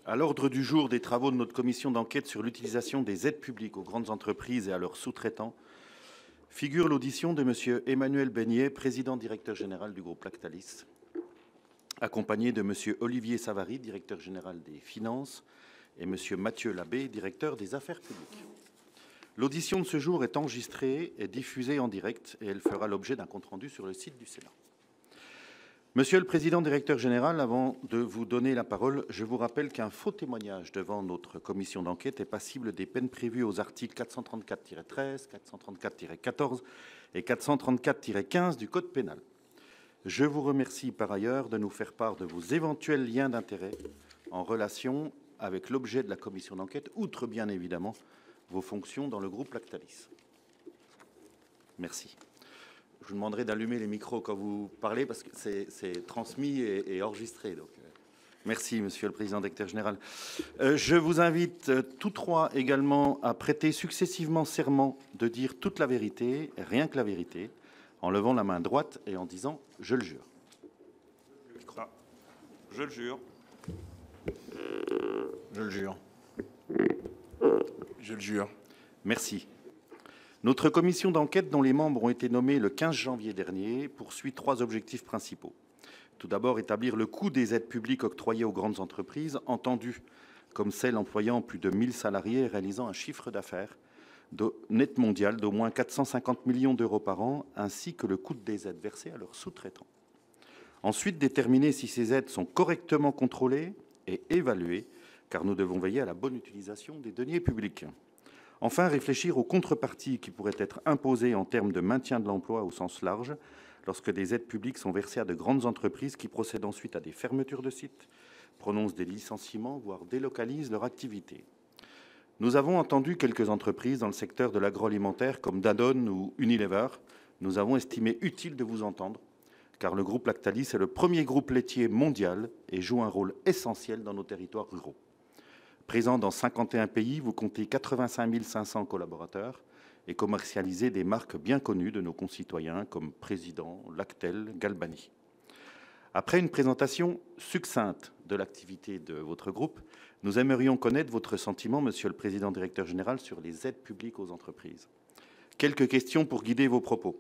À l'ordre du jour des travaux de notre commission d'enquête sur l'utilisation des aides publiques aux grandes entreprises et à leurs sous-traitants figure l'audition de M. Emmanuel Beignet, président directeur général du groupe Lactalis, accompagné de M. Olivier Savary, directeur général des finances, et M. Mathieu Labbé, directeur des affaires publiques. L'audition de ce jour est enregistrée et diffusée en direct et elle fera l'objet d'un compte-rendu sur le site du Sénat. Monsieur le Président directeur général, avant de vous donner la parole, je vous rappelle qu'un faux témoignage devant notre commission d'enquête est passible des peines prévues aux articles 434-13, 434-14 et 434-15 du Code pénal. Je vous remercie par ailleurs de nous faire part de vos éventuels liens d'intérêt en relation avec l'objet de la commission d'enquête, outre bien évidemment vos fonctions dans le groupe Lactalis. Merci. Je vous demanderai d'allumer les micros quand vous parlez parce que c'est transmis et enregistré. Donc, merci, Monsieur le Président directeur général. Je vous invite tous trois également à prêter successivement serment de dire toute la vérité, rien que la vérité, en levant la main droite et en disant « Je le jure ». Je le jure. Je le jure. Je le jure. Merci. Notre commission d'enquête, dont les membres ont été nommés le 15 janvier dernier, poursuit trois objectifs principaux. Tout d'abord, établir le coût des aides publiques octroyées aux grandes entreprises, entendues comme celles employant plus de 1000 salariés et réalisant un chiffre d'affaires net mondial d'au moins 450 millions d'euros par an, ainsi que le coût des aides versées à leurs sous-traitants. Ensuite, déterminer si ces aides sont correctement contrôlées et évaluées, car nous devons veiller à la bonne utilisation des deniers publics. Enfin, réfléchir aux contreparties qui pourraient être imposées en termes de maintien de l'emploi au sens large, lorsque des aides publiques sont versées à de grandes entreprises qui procèdent ensuite à des fermetures de sites, prononcent des licenciements, voire délocalisent leur activité. Nous avons entendu quelques entreprises dans le secteur de l'agroalimentaire comme Danone ou Unilever. Nous avons estimé utile de vous entendre, car le groupe Lactalis est le premier groupe laitier mondial et joue un rôle essentiel dans nos territoires ruraux. Présent dans 51 pays, vous comptez 85 500 collaborateurs et commercialisez des marques bien connues de nos concitoyens comme Président, Lactel, Galbani. Après une présentation succincte de l'activité de votre groupe, nous aimerions connaître votre sentiment, Monsieur le Président directeur général, sur les aides publiques aux entreprises. Quelques questions pour guider vos propos.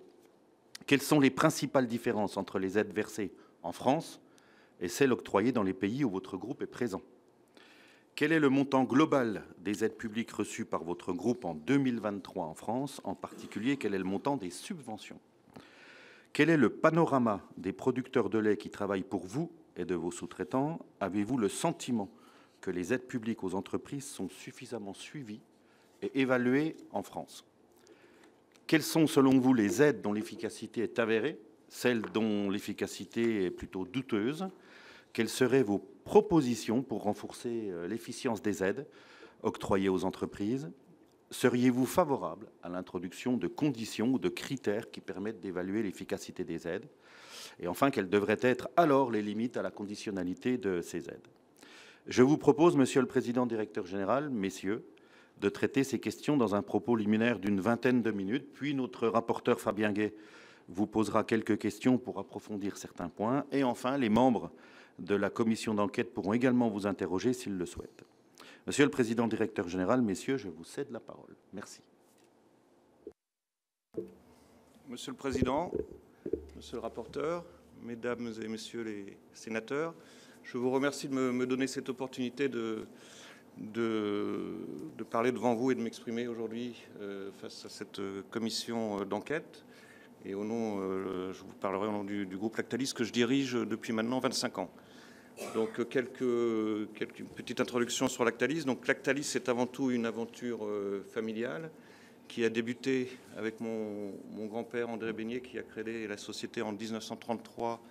Quelles sont les principales différences entre les aides versées en France et celles octroyées dans les pays où votre groupe est présent ? Quel est le montant global des aides publiques reçues par votre groupe en 2023 en France? En particulier, quel est le montant des subventions? Quel est le panorama des producteurs de lait qui travaillent pour vous et de vos sous-traitants? Avez-vous le sentiment que les aides publiques aux entreprises sont suffisamment suivies et évaluées en France? Quelles sont, selon vous, les aides dont l'efficacité est avérée, celles dont l'efficacité est plutôt douteuse? Quelles seraient vos propositions pour renforcer l'efficience des aides octroyées aux entreprises? Seriez-vous favorable à l'introduction de conditions ou de critères qui permettent d'évaluer l'efficacité des aides? Et enfin, quelles devraient être alors les limites à la conditionnalité de ces aides? Je vous propose, Monsieur le Président directeur général, messieurs, de traiter ces questions dans un propos liminaire d'une vingtaine de minutes, puis notre rapporteur Fabien Gay vous posera quelques questions pour approfondir certains points, et enfin, les membres de la commission d'enquête pourront également vous interroger s'ils le souhaitent. Monsieur le Président directeur général, messieurs, je vous cède la parole. Merci. Monsieur le Président, Monsieur le rapporteur, Mesdames et Messieurs les sénateurs, je vous remercie de me donner cette opportunité de parler devant vous et de m'exprimer aujourd'hui face à cette commission d'enquête. Et au nom, je vous parlerai au nom du groupe Lactalis que je dirige depuis maintenant 25 ans. Donc quelques petites introductions sur Lactalis. Donc Lactalis est avant tout une aventure familiale qui a débuté avec mon grand-père André Beignet qui a créé la société en 1933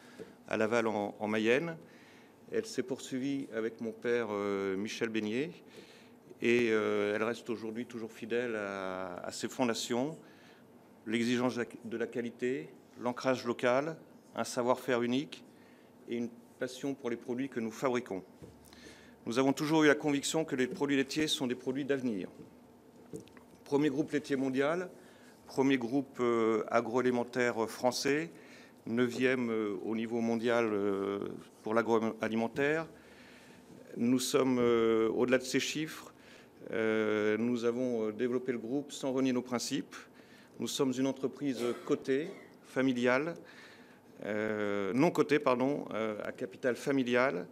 à Laval en Mayenne. Elle s'est poursuivie avec mon père Michel Beignet et elle reste aujourd'hui toujours fidèle à ses fondations, l'exigence de la qualité, l'ancrage local, un savoir-faire unique et une passion pour les produits que nous fabriquons. Nous avons toujours eu la conviction que les produits laitiers sont des produits d'avenir. Premier groupe laitier mondial, premier groupe agroalimentaire français, 9e au niveau mondial pour l'agroalimentaire, Nous sommes, au-delà de ces chiffres, nous avons développé le groupe sans renier nos principes. Nous sommes une entreprise cotée, familiale, non cotée, pardon, à capital familial.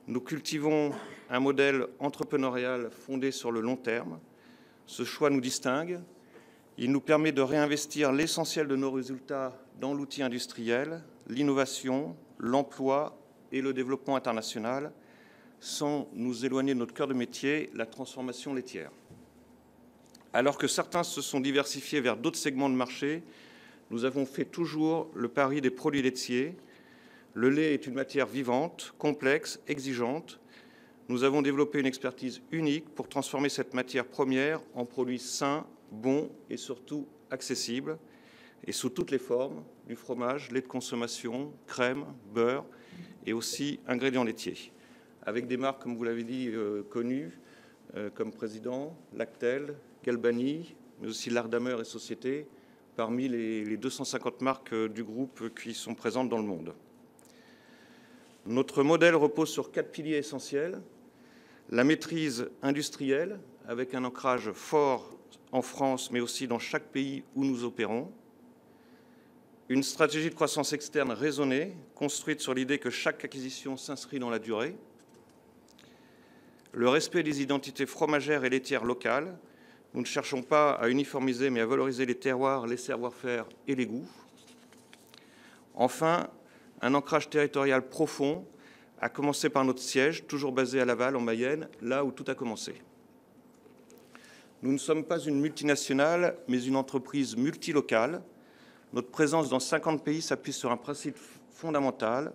Nous cultivons un modèle entrepreneurial fondé sur le long terme. Ce choix nous distingue. Il nous permet de réinvestir l'essentiel de nos résultats dans l'outil industriel, l'innovation, l'emploi et le développement international, sans nous éloigner de notre cœur de métier, la transformation laitière. Alors que certains se sont diversifiés vers d'autres segments de marché, nous avons fait toujours le pari des produits laitiers. Le lait est une matière vivante, complexe, exigeante. Nous avons développé une expertise unique pour transformer cette matière première en produits sains, bons et surtout accessibles, et sous toutes les formes, du fromage, lait de consommation, crème, beurre et aussi ingrédients laitiers, avec des marques, comme vous l'avez dit, connues, comme Président, Lactel, Galbani, mais aussi Lardamer et Société, parmi les 250 marques du groupe qui sont présentes dans le monde. Notre modèle repose sur 4 piliers essentiels. La maîtrise industrielle, avec un ancrage fort en France, mais aussi dans chaque pays où nous opérons. Une stratégie de croissance externe raisonnée, construite sur l'idée que chaque acquisition s'inscrit dans la durée. Le respect des identités fromagères et laitières locales. Nous ne cherchons pas à uniformiser, mais à valoriser les terroirs, les savoir-faire et les goûts. Enfin, un ancrage territorial profond, à commencer par notre siège, toujours basé à Laval, en Mayenne, là où tout a commencé. Nous ne sommes pas une multinationale, mais une entreprise multilocale. Notre présence dans 50 pays s'appuie sur un principe fondamental.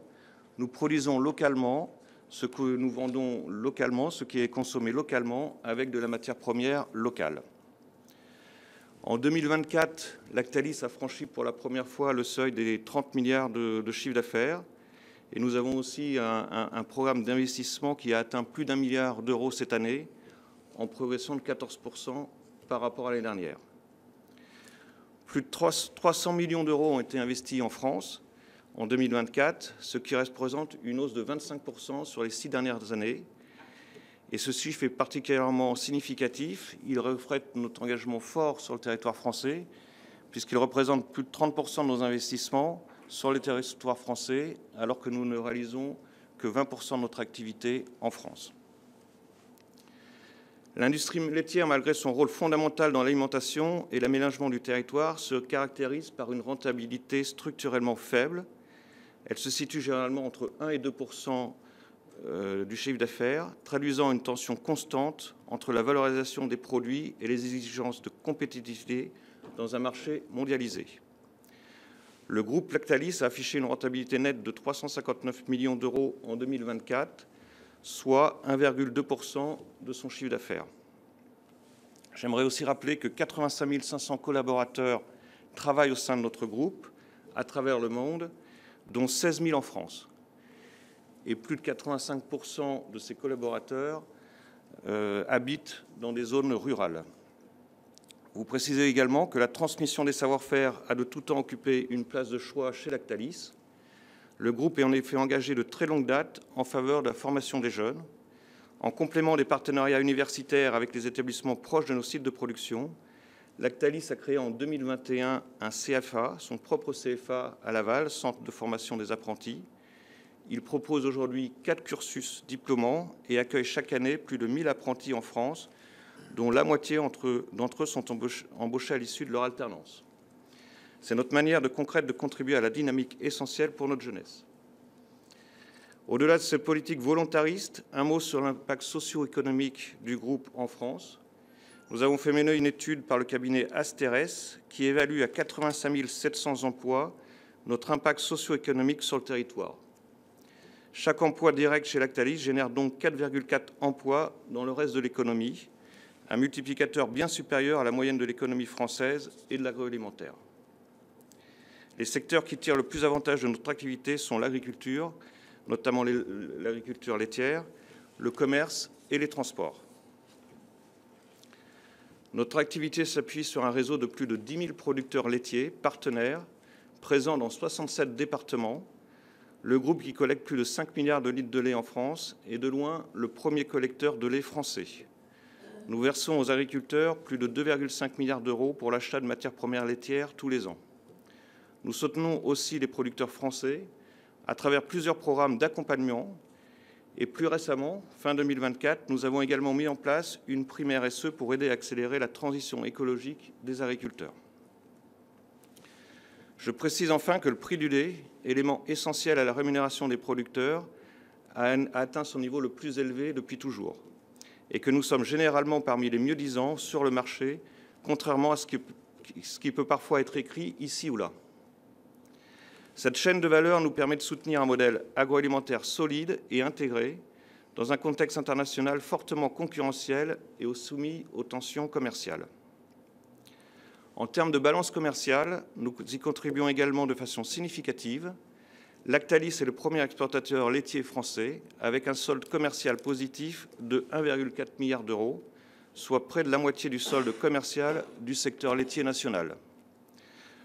Nous produisons localement ce que nous vendons localement, ce qui est consommé localement, avec de la matière première locale. En 2024, Lactalis a franchi pour la première fois le seuil des 30 milliards de chiffre d'affaires. Et nous avons aussi un programme d'investissement qui a atteint plus d'1 milliard d'euros cette année, en progression de 14% par rapport à l'année dernière. Plus de 300 millions d'euros ont été investis en France en 2024, ce qui représente une hausse de 25% sur les 6 dernières années. Et ce chiffre est particulièrement significatif. Il reflète notre engagement fort sur le territoire français, puisqu'il représente plus de 30% de nos investissements sur le territoire français, alors que nous ne réalisons que 20% de notre activité en France. L'industrie laitière, malgré son rôle fondamental dans l'alimentation et l'aménagement du territoire, se caractérise par une rentabilité structurellement faible. Elle se situe généralement entre 1 et 2% du chiffre d'affaires, traduisant une tension constante entre la valorisation des produits et les exigences de compétitivité dans un marché mondialisé. Le groupe Lactalis a affiché une rentabilité nette de 359 millions d'euros en 2024, soit 1,2% de son chiffre d'affaires. J'aimerais aussi rappeler que 85 500 collaborateurs travaillent au sein de notre groupe à travers le monde, dont 16 000 en France. Et plus de 85% de ces collaborateurs habitent dans des zones rurales. Vous précisez également que la transmission des savoir-faire a de tout temps occupé une place de choix chez Lactalis. Le groupe est en effet engagé de très longue date en faveur de la formation des jeunes, en complément des partenariats universitaires avec les établissements proches de nos sites de production. Lactalis a créé en 2021 un CFA, son propre CFA à Laval, Centre de formation des apprentis. Il propose aujourd'hui 4 cursus diplômants et accueille chaque année plus de 1000 apprentis en France, dont la moitié d'entre eux sont embauchés à l'issue de leur alternance. C'est notre manière concrète de contribuer à la dynamique essentielle pour notre jeunesse. Au-delà de cette politique volontariste, un mot sur l'impact socio-économique du groupe en France. Nous avons fait mener une étude par le cabinet Asterès qui évalue à 85 700 emplois notre impact socio-économique sur le territoire. Chaque emploi direct chez Lactalis génère donc 4,4 emplois dans le reste de l'économie, un multiplicateur bien supérieur à la moyenne de l'économie française et de l'agroalimentaire. Les secteurs qui tirent le plus avantage de notre activité sont l'agriculture, notamment l'agriculture laitière, le commerce et les transports. Notre activité s'appuie sur un réseau de plus de 10 000 producteurs laitiers, partenaires, présents dans 67 départements. le groupe qui collecte plus de 5 milliards de litres de lait en France est de loin le premier collecteur de lait français. Nous versons aux agriculteurs plus de 2,5 milliards d'euros pour l'achat de matières premières laitières tous les ans. Nous soutenons aussi les producteurs français à travers plusieurs programmes d'accompagnement. Et plus récemment, fin 2024, nous avons également mis en place une prime RSE pour aider à accélérer la transition écologique des agriculteurs. Je précise enfin que le prix du lait, élément essentiel à la rémunération des producteurs, a atteint son niveau le plus élevé depuis toujours et que nous sommes généralement parmi les mieux-disants sur le marché, contrairement à ce qui peut parfois être écrit ici ou là. Cette chaîne de valeur nous permet de soutenir un modèle agroalimentaire solide et intégré dans un contexte international fortement concurrentiel et soumis aux tensions commerciales. En termes de balance commerciale, nous y contribuons également de façon significative. Lactalis est le premier exportateur laitier français avec un solde commercial positif de 1,4 milliard d'euros, soit près de la moitié du solde commercial du secteur laitier national.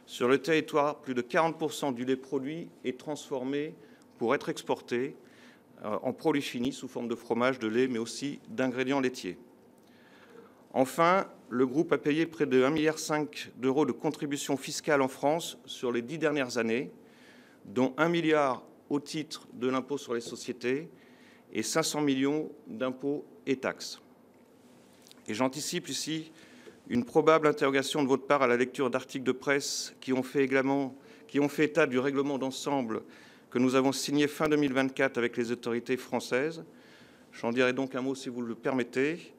Sur le territoire, plus de 40% du lait produit est transformé pour être exporté en produits finis sous forme de fromage, de lait, mais aussi d'ingrédients laitiers. Enfin, le groupe a payé près de 1,5 milliard d'euros de contributions fiscales en France sur les 10 dernières années, dont 1 milliard au titre de l'impôt sur les sociétés et 500 millions d'impôts et taxes. Et j'anticipe ici une probable interrogation de votre part à la lecture d'articles de presse qui ont fait état du règlement d'ensemble que nous avons signé fin 2024 avec les autorités françaises. J'en dirai donc un mot si vous le permettez.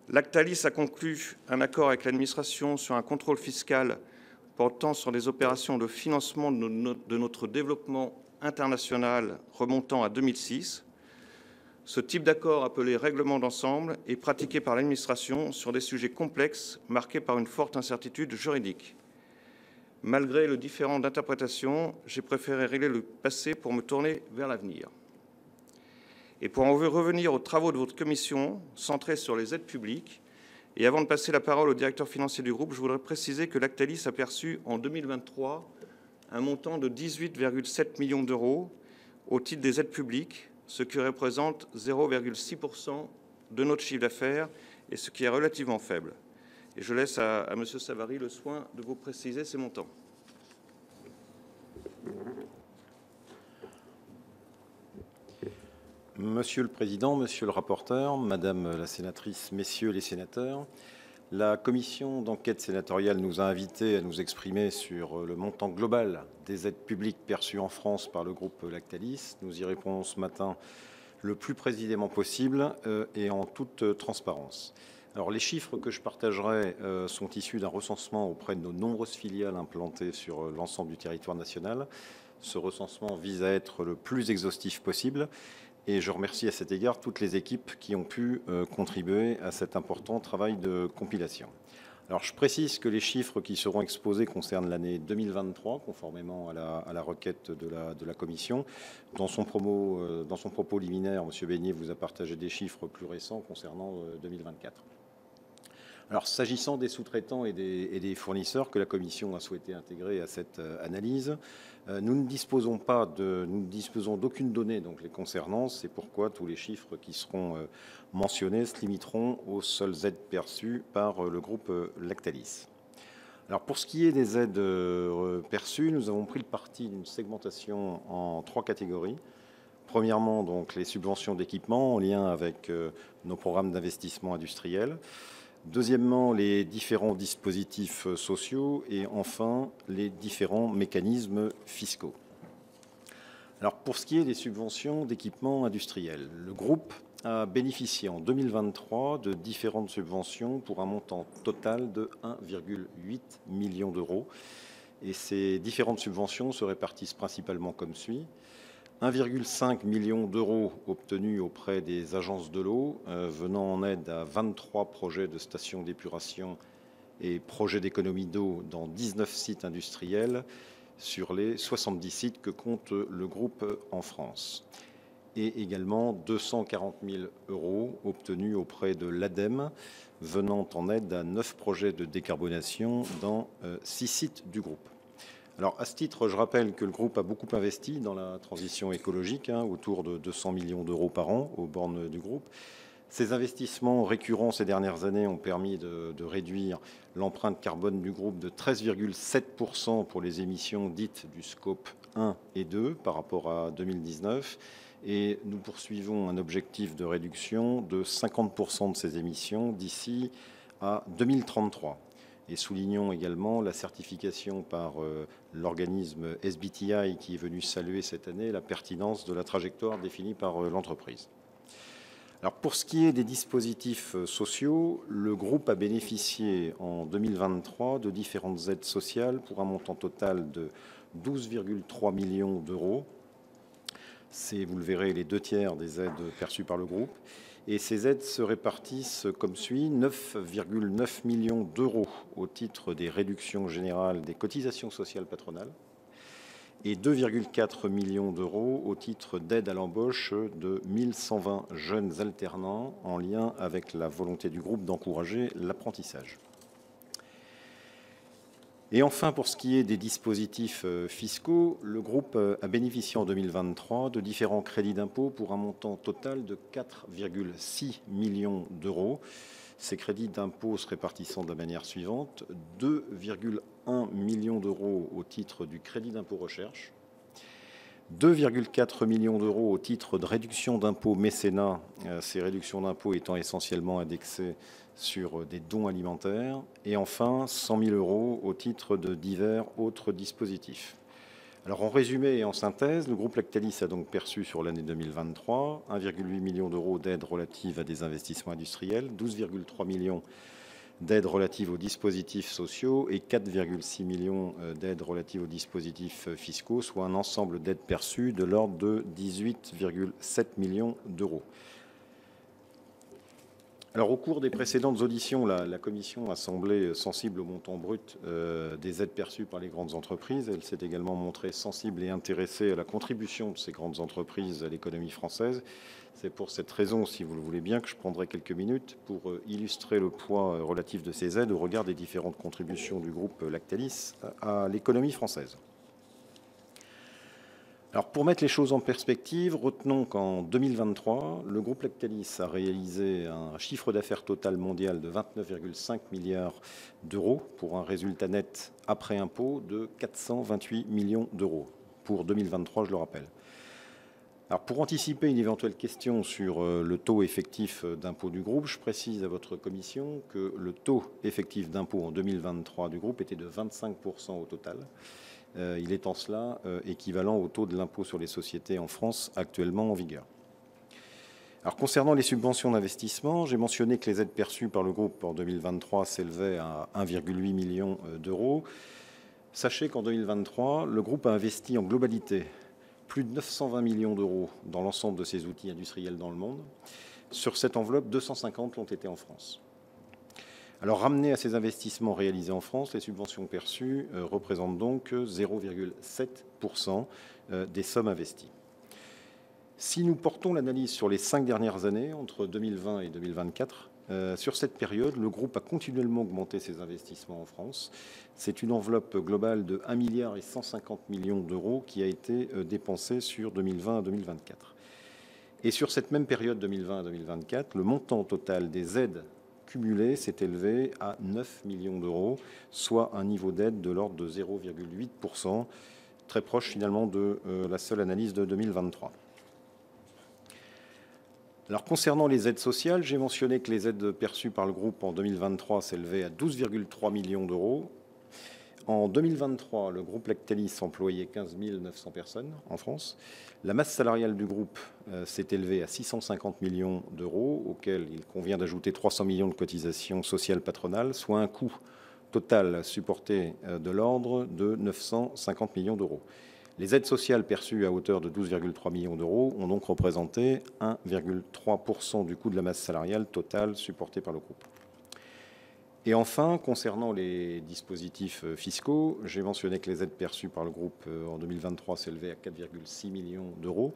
Lactalis a conclu un accord avec l'administration sur un contrôle fiscal portant sur les opérations de financement de notre développement international remontant à 2006. Ce type d'accord, appelé règlement d'ensemble, est pratiqué par l'administration sur des sujets complexes marqués par une forte incertitude juridique. Malgré le différend d'interprétation, j'ai préféré régler le passé pour me tourner vers l'avenir. Et pour en revenir aux travaux de votre commission, centrés sur les aides publiques, et avant de passer la parole au directeur financier du groupe, je voudrais préciser que Lactalis a perçu en 2023 un montant de 18,7 millions d'euros au titre des aides publiques, ce qui représente 0,6% de notre chiffre d'affaires et ce qui est relativement faible. Et je laisse à M. Savary le soin de vous préciser ces montants. Monsieur le Président, Monsieur le rapporteur, Madame la sénatrice, Messieurs les sénateurs, la commission d'enquête sénatoriale nous a invités à nous exprimer sur le montant global des aides publiques perçues en France par le groupe Lactalis. Nous y répondons ce matin le plus précisément possible et en toute transparence. Alors, les chiffres que je partagerai sont issus d'un recensement auprès de nos nombreuses filiales implantées sur l'ensemble du territoire national. Ce recensement vise à être le plus exhaustif possible. Et je remercie à cet égard toutes les équipes qui ont pu contribuer à cet important travail de compilation. Alors, je précise que les chiffres qui seront exposés concernent l'année 2023, conformément à la requête de la Commission. Dans son propos liminaire, M. Beignet vous a partagé des chiffres plus récents concernant 2024. Alors, s'agissant des sous-traitants et des fournisseurs que la Commission a souhaité intégrer à cette analyse, nous ne disposons d'aucune donnée donc, les concernant. C'est pourquoi tous les chiffres qui seront mentionnés se limiteront aux seules aides perçues par le groupe Lactalis. Alors, pour ce qui est des aides perçues, nous avons pris le parti d'une segmentation en 3 catégories. Premièrement, donc, les subventions d'équipement en lien avec nos programmes d'investissement industriel. Deuxièmement, les différents dispositifs sociaux et enfin, les différents mécanismes fiscaux. Alors, pour ce qui est des subventions d'équipement industriel, le groupe a bénéficié en 2023 de différentes subventions pour un montant total de 1,8 million d'euros. Et ces différentes subventions se répartissent principalement comme suit. 1,5 million d'euros obtenus auprès des agences de l'eau, venant en aide à 23 projets de stations d'épuration et projets d'économie d'eau dans 19 sites industriels sur les 70 sites que compte le groupe en France. Et également 240 000 euros obtenus auprès de l'ADEME, venant en aide à 9 projets de décarbonation dans 6 sites du groupe. Alors, à ce titre, je rappelle que le groupe a beaucoup investi dans la transition écologique, autour de 200 millions d'euros par an aux bornes du groupe. Ces investissements récurrents ces dernières années ont permis de réduire l'empreinte carbone du groupe de 13,7% pour les émissions dites du scope 1 et 2 par rapport à 2019. Et nous poursuivons un objectif de réduction de 50% de ces émissions d'ici à 2033. Et soulignons également la certification par l'organisme SBTi qui est venu saluer cette année la pertinence de la trajectoire définie par l'entreprise. Alors pour ce qui est des dispositifs sociaux, le groupe a bénéficié en 2023 de différentes aides sociales pour un montant total de 12,3 millions d'euros. C'est, vous le verrez, les 2/3 des aides perçues par le groupe. Et ces aides se répartissent comme suit: 9,9 millions d'euros au titre des réductions générales des cotisations sociales patronales et 2,4 millions d'euros au titre d'aide à l'embauche de 1120 jeunes alternants en lien avec la volonté du groupe d'encourager l'apprentissage. Et enfin, pour ce qui est des dispositifs fiscaux, le groupe a bénéficié en 2023 de différents crédits d'impôt pour un montant total de 4,6 millions d'euros. Ces crédits d'impôt se répartissant de la manière suivante: 2,1 millions d'euros au titre du crédit d'impôt recherche, 2,4 millions d'euros au titre de réduction d'impôt mécénat, ces réductions d'impôt étant essentiellement indexées sur des dons alimentaires, et enfin 100 000 euros au titre de divers autres dispositifs. Alors en résumé et en synthèse, le groupe Lactalis a donc perçu sur l'année 2023 1,8 million d'euros d'aides relatives à des investissements industriels, 12,3 millions d'aides relatives aux dispositifs sociaux et 4,6 millions d'aides relatives aux dispositifs fiscaux, soit un ensemble d'aides perçues de l'ordre de 18,7 millions d'euros. Alors, au cours des précédentes auditions, la Commission a semblé sensible au montant brut des aides perçues par les grandes entreprises. Elle s'est également montrée sensible et intéressée à la contribution de ces grandes entreprises à l'économie française. C'est pour cette raison, si vous le voulez bien, que je prendrai quelques minutes pour illustrer le poids relatif de ces aides au regard des différentes contributions du groupe Lactalis à l'économie française. Alors, pour mettre les choses en perspective, retenons qu'en 2023, le groupe Lactalis a réalisé un chiffre d'affaires total mondial de 29,5 milliards d'euros pour un résultat net après impôt de 428 millions d'euros pour 2023, je le rappelle. Alors, pour anticiper une éventuelle question sur le taux effectif d'impôt du groupe, je précise à votre commission que le taux effectif d'impôt en 2023 du groupe était de 25% au total. Il est en cela équivalent au taux de l'impôt sur les sociétés en France actuellement en vigueur. Alors, concernant les subventions d'investissement, j'ai mentionné que les aides perçues par le groupe en 2023 s'élevaient à 1,8 million d'euros. Sachez qu'en 2023, le groupe a investi en globalité plus de 920 millions d'euros dans l'ensemble de ses outils industriels dans le monde. Sur cette enveloppe, 250 l'ont été en France. Alors, ramené à ces investissements réalisés en France, les subventions perçues représentent donc 0,7% des sommes investies. Si nous portons l'analyse sur les 5 dernières années, entre 2020 et 2024, sur cette période, le groupe a continuellement augmenté ses investissements en France. C'est une enveloppe globale de 1,150 milliard d'euros qui a été dépensée sur 2020 à 2024. Et sur cette même période 2020 à 2024, le montant total des aides cumulé s'est élevé à 9 millions d'euros, soit un niveau d'aide de l'ordre de 0,8%, très proche finalement de la seule analyse de 2023. Alors, concernant les aides sociales, j'ai mentionné que les aides perçues par le groupe en 2023 s'élevaient à 12,3 millions d'euros. En 2023, le groupe Lactalis employait 15 900 personnes en France. La masse salariale du groupe s'est élevée à 650 millions d'euros, auquel il convient d'ajouter 300 millions de cotisations sociales patronales, soit un coût total supporté de l'ordre de 950 millions d'euros. Les aides sociales perçues à hauteur de 12,3 millions d'euros ont donc représenté 1,3% du coût de la masse salariale totale supportée par le groupe. Et enfin, concernant les dispositifs fiscaux, j'ai mentionné que les aides perçues par le groupe en 2023 s'élevaient à 4,6 millions d'euros.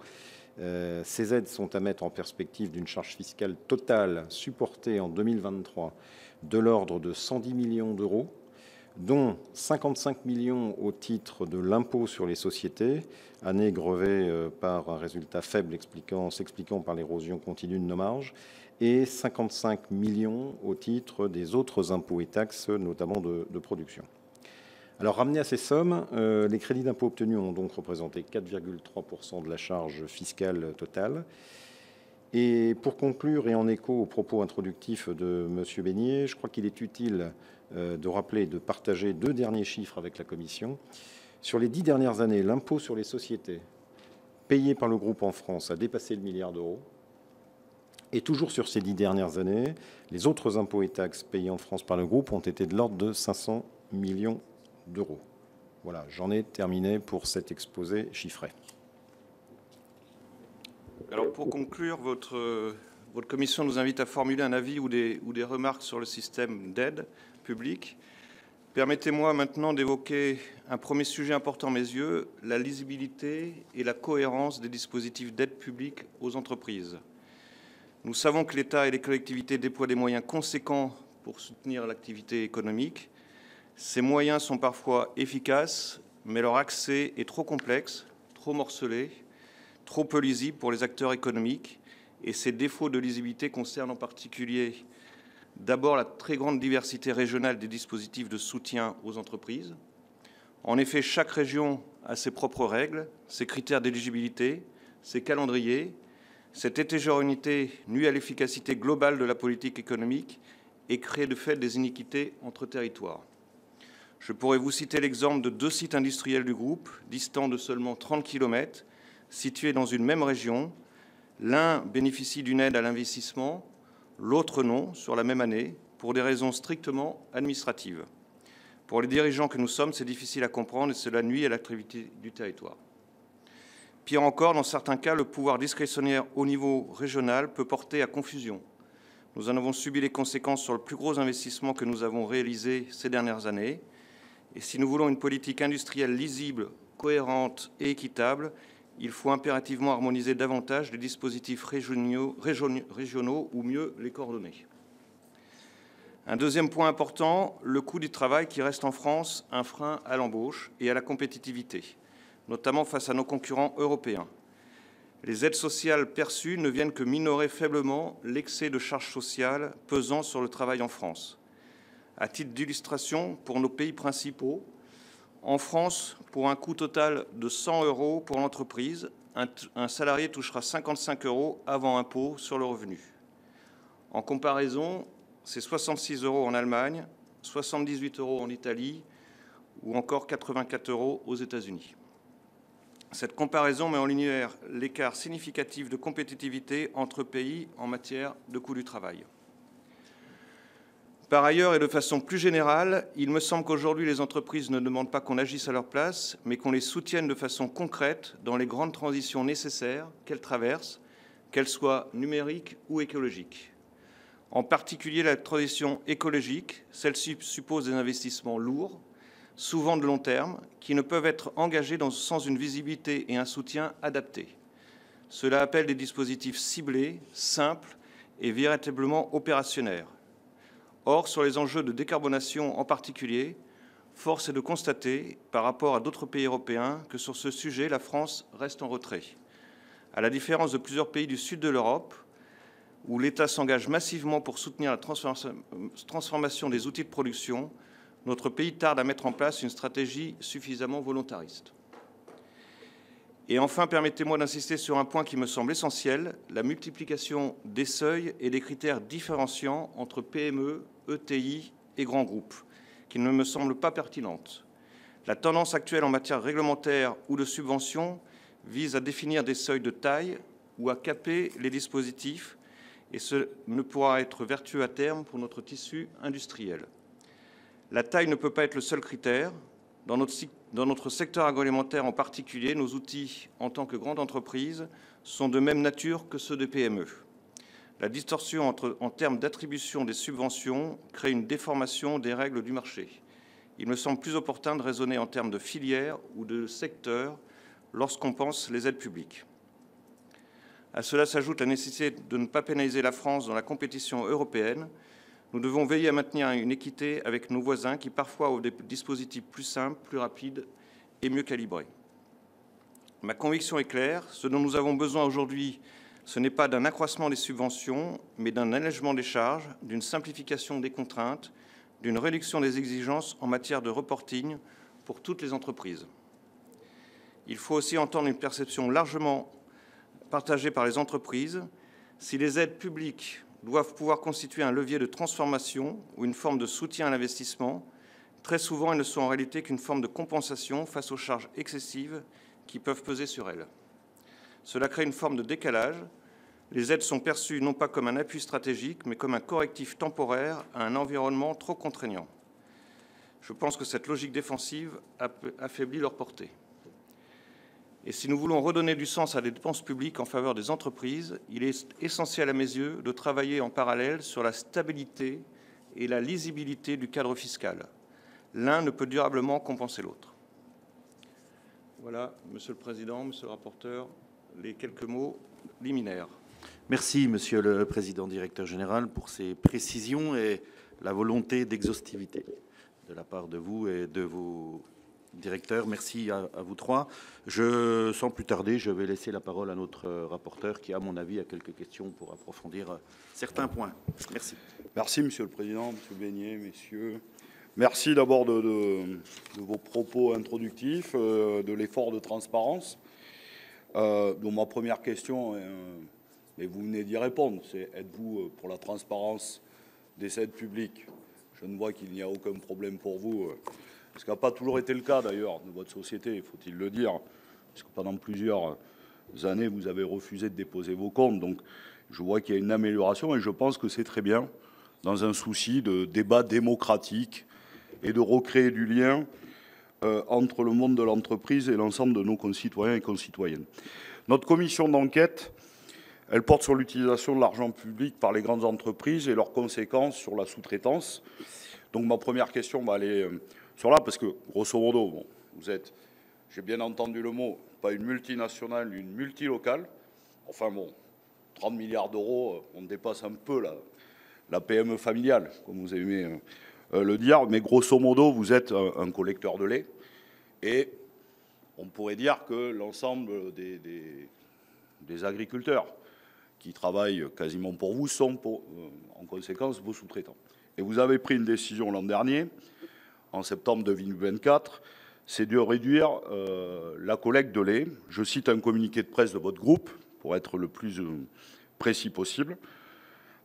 Ces aides sont à mettre en perspective d'une charge fiscale totale supportée en 2023 de l'ordre de 110 millions d'euros, dont 55 millions au titre de l'impôt sur les sociétés, année grevée par un résultat faible s'expliquant par l'érosion continue de nos marges, et 55 millions au titre des autres impôts et taxes, notamment de production. Alors, ramenés à ces sommes, les crédits d'impôt obtenus ont donc représenté 4,3% de la charge fiscale totale. Et pour conclure, et en écho aux propos introductifs de M. Beignet, je crois qu'il est utile de rappeler et de partager 2 derniers chiffres avec la Commission. Sur les 10 dernières années, l'impôt sur les sociétés payé par le groupe en France a dépassé le milliard d'euros. Et toujours sur ces 10 dernières années, les autres impôts et taxes payés en France par le groupe ont été de l'ordre de 500 millions d'euros. Voilà, j'en ai terminé pour cet exposé chiffré. Alors pour conclure, votre commission nous invite à formuler un avis ou des remarques sur le système d'aide publique. Permettez-moi maintenant d'évoquer un premier sujet important à mes yeux, la lisibilité et la cohérence des dispositifs d'aide publique aux entreprises. Nous savons que l'État et les collectivités déploient des moyens conséquents pour soutenir l'activité économique. Ces moyens sont parfois efficaces, mais leur accès est trop complexe, trop morcelé, trop peu lisible pour les acteurs économiques, et ces défauts de lisibilité concernent en particulier d'abord la très grande diversité régionale des dispositifs de soutien aux entreprises. En effet, chaque région a ses propres règles, ses critères d'éligibilité, ses calendriers. Cette hétérogénéité nuit à l'efficacité globale de la politique économique et crée de fait des iniquités entre territoires. Je pourrais vous citer l'exemple de 2 sites industriels du groupe, distants de seulement 30 km, situés dans une même région. L'un bénéficie d'une aide à l'investissement, l'autre non, sur la même année, pour des raisons strictement administratives. Pour les dirigeants que nous sommes, c'est difficile à comprendre et cela nuit à l'activité du territoire. Pire encore, dans certains cas, le pouvoir discrétionnaire au niveau régional peut porter à confusion. Nous en avons subi les conséquences sur le plus gros investissement que nous avons réalisé ces dernières années. Et si nous voulons une politique industrielle lisible, cohérente et équitable, il faut impérativement harmoniser davantage les dispositifs régionaux ou mieux les coordonner. Un deuxième point important, le coût du travail qui reste en France un frein à l'embauche et à la compétitivité, notamment face à nos concurrents européens. Les aides sociales perçues ne viennent que minorer faiblement l'excès de charges sociales pesant sur le travail en France. À titre d'illustration, pour nos pays principaux, en France, pour un coût total de 100 € pour l'entreprise, un salarié touchera 55 € avant impôt sur le revenu. En comparaison, c'est 66 € en Allemagne, 78 € en Italie ou encore 84 € aux États-Unis. Cette comparaison met en lumière l'écart significatif de compétitivité entre pays en matière de coût du travail. Par ailleurs, et de façon plus générale, il me semble qu'aujourd'hui, les entreprises ne demandent pas qu'on agisse à leur place, mais qu'on les soutienne de façon concrète dans les grandes transitions nécessaires qu'elles traversent, qu'elles soient numériques ou écologiques. En particulier, la transition écologique, celle-ci suppose des investissements lourds, souvent de long terme, qui ne peuvent être engagés sans une visibilité et un soutien adaptés. Cela appelle des dispositifs ciblés, simples et véritablement opérationnels. Or, sur les enjeux de décarbonation en particulier, force est de constater, par rapport à d'autres pays européens, que sur ce sujet, la France reste en retrait. À la différence de plusieurs pays du sud de l'Europe, où l'État s'engage massivement pour soutenir la transformation des outils de production, notre pays tarde à mettre en place une stratégie suffisamment volontariste. Et enfin, permettez-moi d'insister sur un point qui me semble essentiel, la multiplication des seuils et des critères différenciants entre PME, ETI et grands groupes, qui ne me semble pas pertinente. La tendance actuelle en matière réglementaire ou de subvention vise à définir des seuils de taille ou à caper les dispositifs, et ce ne pourra être vertueux à terme pour notre tissu industriel. La taille ne peut pas être le seul critère. Dans notre secteur agroalimentaire en particulier, nos outils en tant que grande entreprise sont de même nature que ceux des PME. La distorsion en termes d'attribution des subventions crée une déformation des règles du marché. Il me semble plus opportun de raisonner en termes de filière ou de secteur lorsqu'on pense les aides publiques. À cela s'ajoute la nécessité de ne pas pénaliser la France dans la compétition européenne. Nous devons veiller à maintenir une équité avec nos voisins qui parfois ont des dispositifs plus simples, plus rapides et mieux calibrés. Ma conviction est claire, ce dont nous avons besoin aujourd'hui, ce n'est pas d'un accroissement des subventions, mais d'un allègement des charges, d'une simplification des contraintes, d'une réduction des exigences en matière de reporting pour toutes les entreprises. Il faut aussi entendre une perception largement partagée par les entreprises. Si les aides publiques doivent pouvoir constituer un levier de transformation ou une forme de soutien à l'investissement, très souvent elles ne sont en réalité qu'une forme de compensation face aux charges excessives qui peuvent peser sur elles. Cela crée une forme de décalage. Les aides sont perçues non pas comme un appui stratégique, mais comme un correctif temporaire à un environnement trop contraignant. Je pense que cette logique défensive affaiblit leur portée. Et si nous voulons redonner du sens à des dépenses publiques en faveur des entreprises, il est essentiel à mes yeux de travailler en parallèle sur la stabilité et la lisibilité du cadre fiscal. L'un ne peut durablement compenser l'autre. Voilà, Monsieur le Président, Monsieur le rapporteur, les quelques mots liminaires. Merci, Monsieur le Président Directeur Général, pour ces précisions et la volonté d'exhaustivité de la part de vous et de vos directeurs. Merci à vous trois. Sans plus tarder, je vais laisser la parole à notre rapporteur qui, à mon avis, a quelques questions pour approfondir certains points. Merci. Merci, Monsieur le Président, Monsieur Beignet, messieurs. Merci d'abord de vos propos introductifs, de l'effort de transparence. Donc ma première question, et vous venez d'y répondre, c'est êtes-vous pour la transparence des aides publiques? Je ne vois qu'il n'y a aucun problème pour vous, ce qui n'a pas toujours été le cas d'ailleurs de votre société, faut-il le dire, parce que pendant plusieurs années, vous avez refusé de déposer vos comptes. Donc je vois qu'il y a une amélioration et je pense que c'est très bien dans un souci de débat démocratique et de recréer du lien entre le monde de l'entreprise et l'ensemble de nos concitoyens et concitoyennes. Notre commission d'enquête, elle porte sur l'utilisation de l'argent public par les grandes entreprises et leurs conséquences sur la sous-traitance. Donc ma première question va aller sur là, parce que grosso modo, bon, vous êtes, j'ai bien entendu le mot, pas une multinationale, une multilocale. Enfin bon, 30 milliards d'euros, on dépasse un peu la PME familiale, comme vous aimez le dire, mais grosso modo, vous êtes un collecteur de lait et on pourrait dire que l'ensemble des agriculteurs qui travaillent quasiment pour vous sont en conséquence vos sous-traitants. Et vous avez pris une décision l'an dernier, en septembre 2024, c'est de réduire la collecte de lait. Je cite un communiqué de presse de votre groupe, pour être le plus précis possible.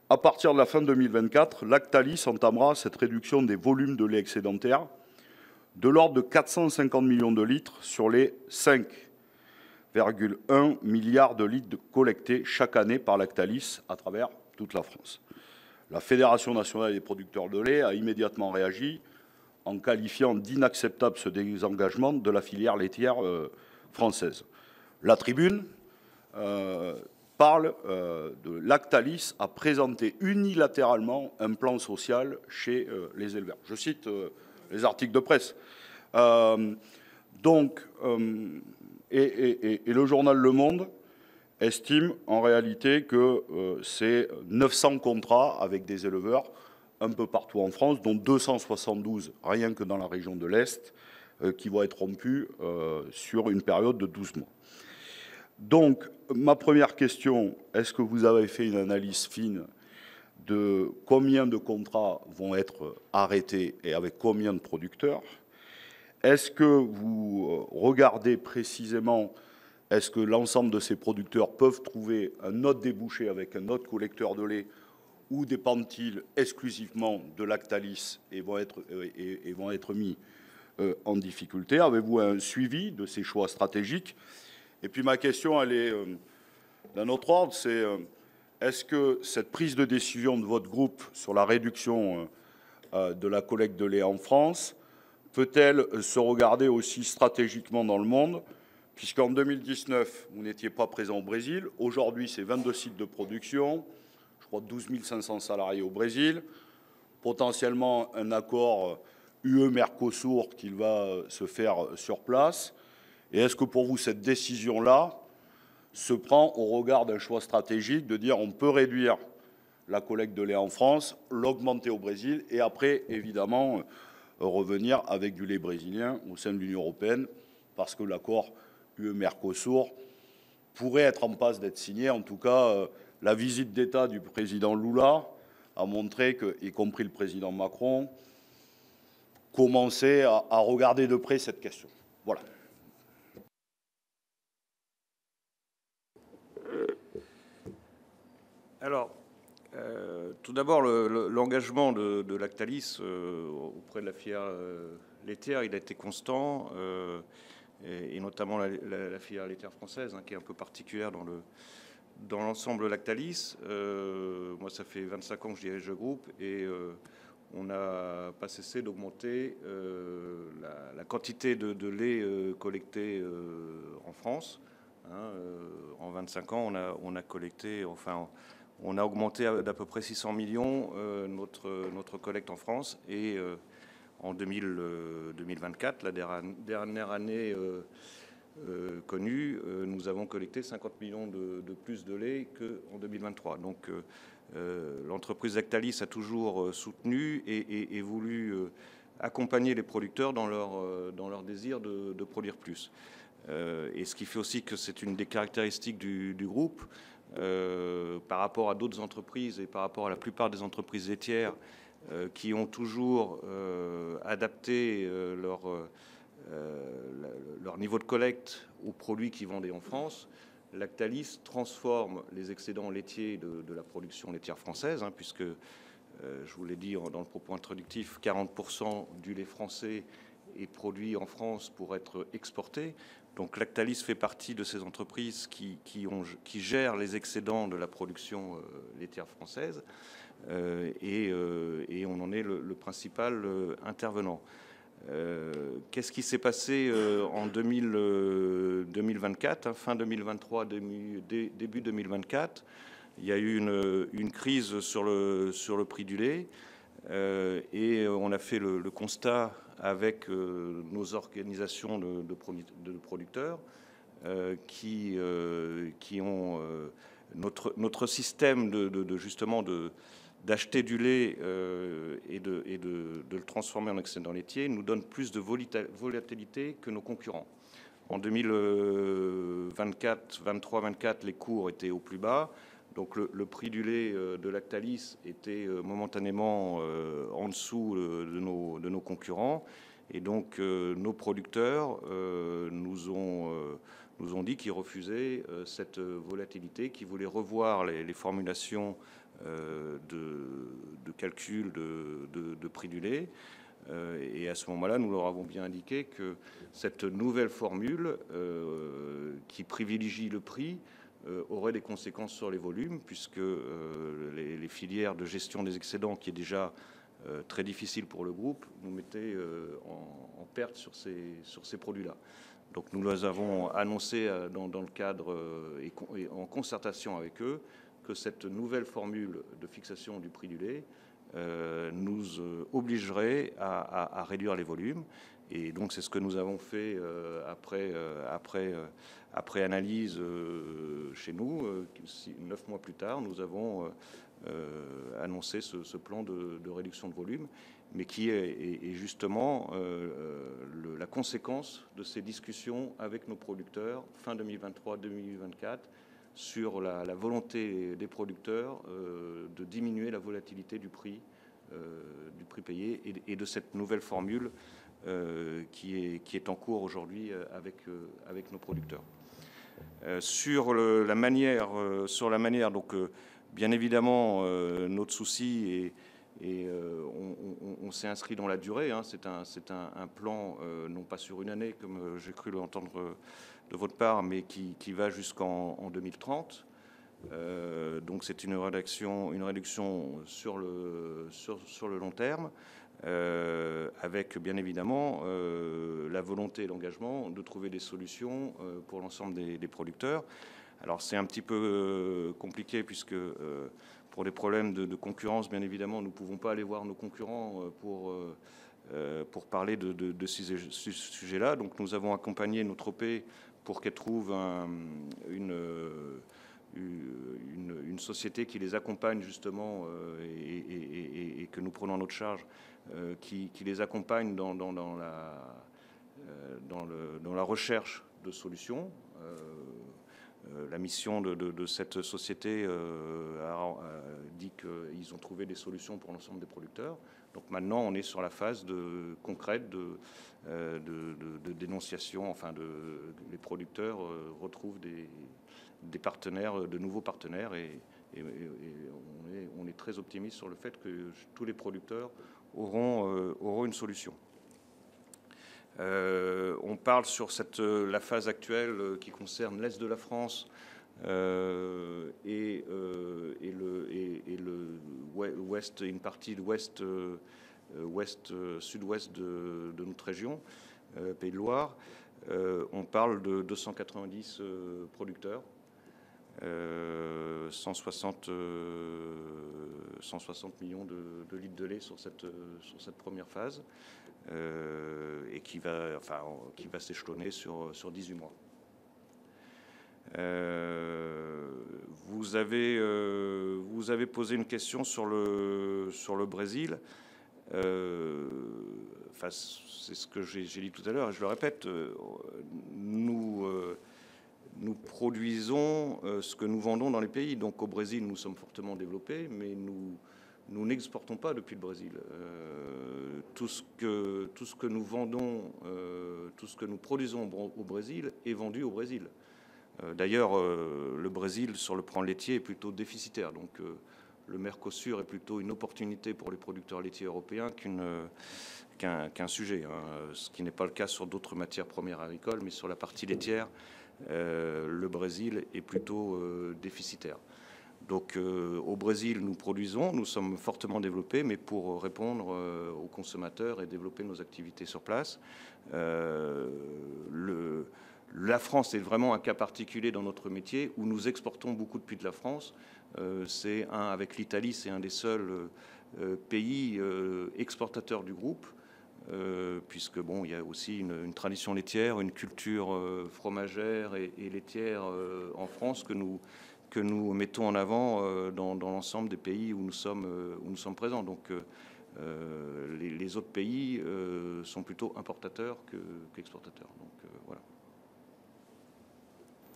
À partir de la fin 2024, Lactalis entamera cette réduction des volumes de lait excédentaire de l'ordre de 450 millions de litres sur les 5,1 milliards de litres collectés chaque année par Lactalis à travers toute la France. La Fédération nationale des producteurs de lait a immédiatement réagi en qualifiant d'inacceptable ce désengagement de la filière laitière française. La Tribune parle de Lactalis a présenté unilatéralement un plan social chez les éleveurs. Je cite les articles de presse. Et le journal Le Monde estime en réalité que c'est 900 contrats avec des éleveurs un peu partout en France, dont 272 rien que dans la région de l'Est, qui vont être rompus sur une période de 12 mois. Donc, ma première question, est-ce que vous avez fait une analyse fine de combien de contrats vont être arrêtés et avec combien de producteurs? Est-ce que vous regardez précisément, est-ce que l'ensemble de ces producteurs peuvent trouver un autre débouché avec un autre collecteur de lait ou dépendent-ils exclusivement de Lactalis et vont être mis en difficulté? Avez-vous un suivi de ces choix stratégiques? Et puis ma question, elle est d'un autre ordre, c'est est-ce que cette prise de décision de votre groupe sur la réduction de la collecte de lait en France peut-elle se regarder aussi stratégiquement dans le monde, puisqu'en 2019, vous n'étiez pas présent au Brésil. Aujourd'hui, c'est 22 sites de production, je crois 12 500 salariés au Brésil, potentiellement un accord UE-Mercosur qui va se faire sur place. Et est-ce que pour vous, cette décision-là se prend au regard d'un choix stratégique de dire on peut réduire la collecte de lait en France, l'augmenter au Brésil et après, évidemment, revenir avec du lait brésilien au sein de l'Union européenne parce que l'accord UE-Mercosur pourrait être en passe d'être signé. En tout cas, la visite d'État du président Lula a montré que, y compris le président Macron, commençait à regarder de près cette question. Voilà. Alors, tout d'abord, l'engagement de Lactalis auprès de la filière laitière, il a été constant, et notamment la filière laitière française, hein, qui est un peu particulière dans l'ensemble de Lactalis. Moi, ça fait 25 ans que je dirige le groupe et on n'a pas cessé d'augmenter la quantité de lait collecté en France. Hein, en 25 ans, on a collecté, enfin, on a augmenté d'à peu près 600 millions notre collecte en France. Et en 2024, la dernière année connue, nous avons collecté 50 millions de plus de lait qu'en 2023. Donc l'entreprise Lactalis a toujours soutenu et voulu accompagner les producteurs dans leur désir de produire plus. Et ce qui fait aussi que c'est une des caractéristiques du groupe par rapport à d'autres entreprises et par rapport à la plupart des entreprises laitières qui ont toujours adapté leur niveau de collecte aux produits qu'ils vendaient en France. Lactalis transforme les excédents laitiers de la production laitière française, hein, puisque, je vous l'ai dit dans le propos introductif, 40% du lait français est produit en France pour être exporté. Donc Lactalis fait partie de ces entreprises qui gèrent les excédents de la production laitière française et on en est le principal intervenant. Qu'est-ce qui s'est passé en 2024, hein, fin 2023, début 2024? Il y a eu une crise sur le prix du lait et on a fait le constat avec nos organisations de producteurs qui ont notre système justement d'acheter du lait et de le transformer en excédent laitier nous donne plus de volatilité que nos concurrents. En 2024, 23-24, les cours étaient au plus bas. Donc le prix du lait de Lactalis était momentanément en dessous de nos concurrents. Et donc nos producteurs nous ont dit qu'ils refusaient cette volatilité, qu'ils voulaient revoir les formulations de calcul de prix du lait. Et à ce moment-là, nous leur avons bien indiqué que cette nouvelle formule qui privilégie le prix aurait des conséquences sur les volumes, puisque les filières de gestion des excédents, qui est déjà très difficile pour le groupe, nous mettaient en perte sur ces produits-là. Donc nous les avons annoncé dans le cadre et en concertation avec eux que cette nouvelle formule de fixation du prix du lait nous obligerait à réduire les volumes. Et donc c'est ce que nous avons fait après analyse chez nous. 9 mois plus tard, nous avons annoncé ce plan de réduction de volume, mais qui est justement la conséquence de ces discussions avec nos producteurs fin 2023-2024 sur la volonté des producteurs de diminuer la volatilité du prix payé et de cette nouvelle formule qui est en cours aujourd'hui avec nos producteurs. Sur la manière, donc bien évidemment notre souci et on s'est inscrit dans la durée. Hein, c'est un plan non pas sur une année comme j'ai cru l'entendre de votre part, mais qui va jusqu'en 2030. Donc c'est une réduction sur le long terme, avec bien évidemment la volonté et l'engagement de trouver des solutions pour l'ensemble des producteurs. Alors c'est un petit peu compliqué puisque pour des problèmes de concurrence, bien évidemment, nous ne pouvons pas aller voir nos concurrents pour parler de ces sujets-là. Donc nous avons accompagné notre OP pour qu'elle trouve une une société qui les accompagne justement et que nous prenons en notre charge, qui les accompagne dans la recherche de solutions. La mission de cette société dit qu'ils ont trouvé des solutions pour l'ensemble des producteurs. Donc maintenant, on est sur la phase concrète de dénonciation. Enfin, les producteurs retrouvent des partenaires, de nouveaux partenaires, et on est très optimiste sur le fait que tous les producteurs auront une solution. On parle sur la phase actuelle qui concerne l'Est de la France et une partie de sud-ouest de notre région, Pays de Loire. On parle de 290 producteurs, 160 millions de litres de lait sur cette première phase. Et qui va s'échelonner sur 18 mois. Vous avez posé une question sur le Brésil. C'est ce que j'ai dit tout à l'heure, et je le répète, nous produisons ce que nous vendons dans les pays. Donc au Brésil, nous sommes fortement développés, mais nous n'exportons pas depuis le Brésil. Tout ce que nous vendons, tout ce que nous produisons au Brésil est vendu au Brésil. D'ailleurs, le Brésil, sur le plan laitier, est plutôt déficitaire. Donc le Mercosur est plutôt une opportunité pour les producteurs laitiers européens qu'un sujet. Ce qui n'est pas le cas sur d'autres matières premières agricoles, mais sur la partie laitière, le Brésil est plutôt déficitaire. Donc au Brésil, nous produisons, nous sommes fortement développés, mais pour répondre aux consommateurs et développer nos activités sur place. La France est vraiment un cas particulier dans notre métier où nous exportons beaucoup depuis de la France. Avec l'Italie, c'est un des seuls pays exportateurs du groupe, puisque bon, il y a aussi une tradition laitière, une culture fromagère et laitière en France que nous mettons en avant dans l'ensemble des pays où nous sommes présents. Donc les autres pays sont plutôt importateurs qu'exportateurs. Donc voilà.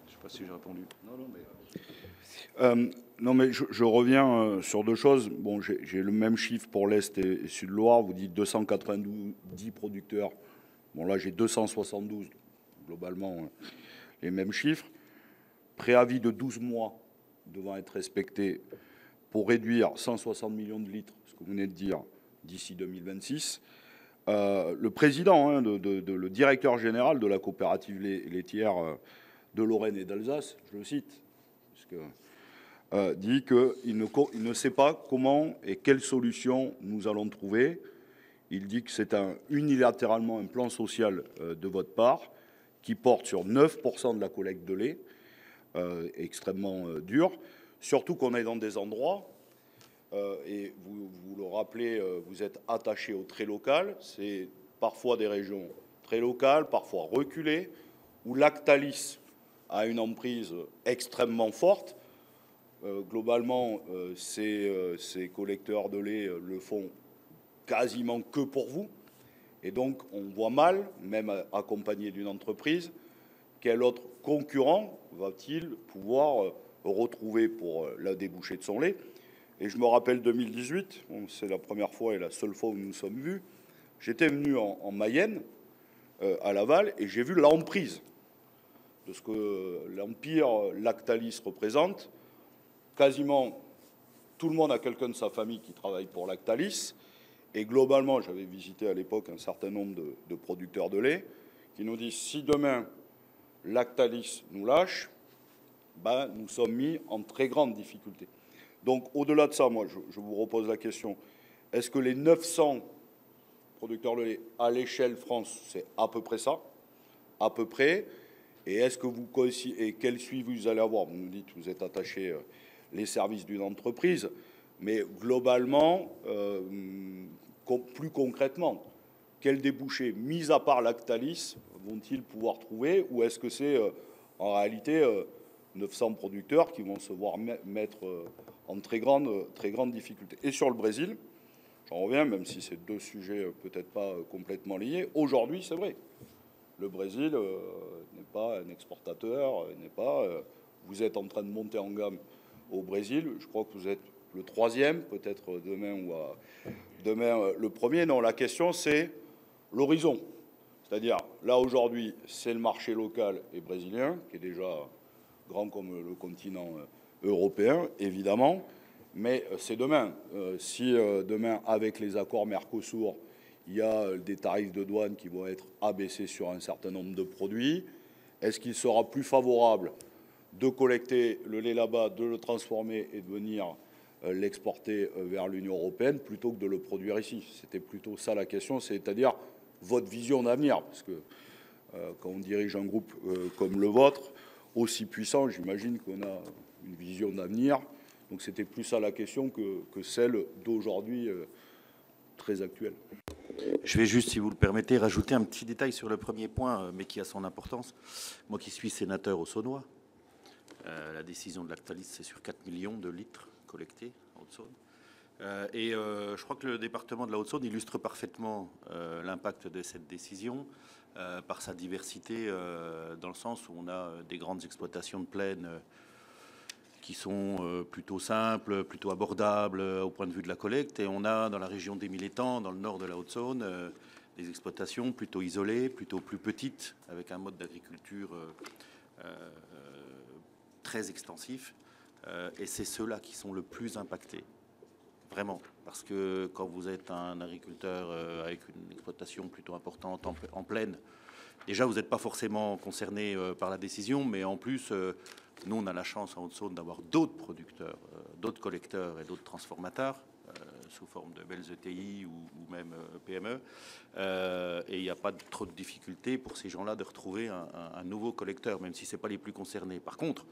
Je ne sais pas si j'ai répondu. Non, mais je reviens sur deux choses. Bon, j'ai le même chiffre pour l'Est et Sud-Loire. Vous dites 290 producteurs. Bon, là, j'ai 272. Globalement, les mêmes chiffres. Préavis de 12 mois devant être respecté pour réduire 160 millions de litres, ce que vous venez de dire, d'ici 2026. Le président, le directeur général de la coopérative laitière de Lorraine et d'Alsace, je le cite, dit qu'il ne sait pas comment et quelle solution nous allons trouver. Il dit que c'est unilatéralement un plan social de votre part qui porte sur 9% de la collecte de lait, extrêmement dur. Surtout qu'on est dans des endroits, et vous le rappelez, vous êtes attaché au très local. C'est parfois des régions très locales, parfois reculées, où Lactalis a une emprise extrêmement forte. Globalement, ces collecteurs de lait le font quasiment que pour vous. Et donc, on voit mal, même accompagné d'une entreprise, quel autre concurrent va-t-il pouvoir retrouver pour la débouchée de son lait. Et je me rappelle 2018, c'est la première fois et la seule fois où nous nous sommes vus. J'étais venu en Mayenne, à Laval, et j'ai vu l'emprise de ce que l'empire Lactalis représente. Quasiment tout le monde a quelqu'un de sa famille qui travaille pour Lactalis. Et globalement, j'avais visité à l'époque un certain nombre de producteurs de lait qui nous disent si demain Lactalis nous lâche, nous sommes mis en très grande difficulté. Donc au-delà de ça, moi, je vous repose la question, est-ce que les 900 producteurs de lait à l'échelle France, c'est à peu près ça? À peu près. Et est-ce que et quel suivi vous allez avoir? Vous nous dites que vous êtes attaché les services d'une entreprise, mais globalement, plus concrètement, quels débouchés, mis à part Lactalis, vont-ils pouvoir trouver? Ou est-ce que c'est en réalité 900 producteurs qui vont se voir mettre en très grande difficulté. Et sur le Brésil, j'en reviens, même si c'est deux sujets peut-être pas complètement liés, aujourd'hui, c'est vrai. Le Brésil n'est pas un exportateur, vous êtes en train de monter en gamme au Brésil. Je crois que vous êtes le troisième, peut-être demain le premier. Non, la question, c'est l'horizon. C'est-à-dire, là, aujourd'hui, c'est le marché local et brésilien, qui est déjà grand comme le continent européen, évidemment. Mais c'est demain. Si demain, avec les accords Mercosur, il y a des tarifs de douane qui vont être abaissés sur un certain nombre de produits, est-ce qu'il sera plus favorable de collecter le lait là-bas, de le transformer et de venir l'exporter vers l'Union européenne plutôt que de le produire ici? C'était plutôt ça la question, c'est-à-dire votre vision d'avenir. Parce que quand on dirige un groupe comme le vôtre, aussi puissant, j'imagine qu'on a une vision d'avenir. Donc c'était plus ça la question que celle d'aujourd'hui très actuelle. Je vais juste, si vous le permettez, rajouter un petit détail sur le premier point, mais qui a son importance. Moi qui suis sénateur au Saunois, la décision de Lactalis, c'est sur 4 millions de litres collectés en Haute-Saône. Et je crois que le département de la Haute-Saône illustre parfaitement l'impact de cette décision par sa diversité, dans le sens où on a des grandes exploitations de plaine qui sont plutôt simples, plutôt abordables au point de vue de la collecte. Et on a dans la région d'Émile-Étang, dans le nord de la Haute-Saône, des exploitations plutôt isolées, plutôt plus petites, avec un mode d'agriculture très extensif. Et c'est ceux-là qui sont le plus impactés. Vraiment, parce que quand vous êtes un agriculteur avec une exploitation plutôt importante en plaine, déjà vous n'êtes pas forcément concerné par la décision, mais en plus, nous on a la chance en Haute-Saône d'avoir d'autres producteurs, d'autres collecteurs et d'autres transformateurs sous forme de belles ETI ou même PME. Et il n'y a pas trop de difficultés pour ces gens-là de retrouver un nouveau collecteur, même si ce n'est pas les plus concernés. Par contre,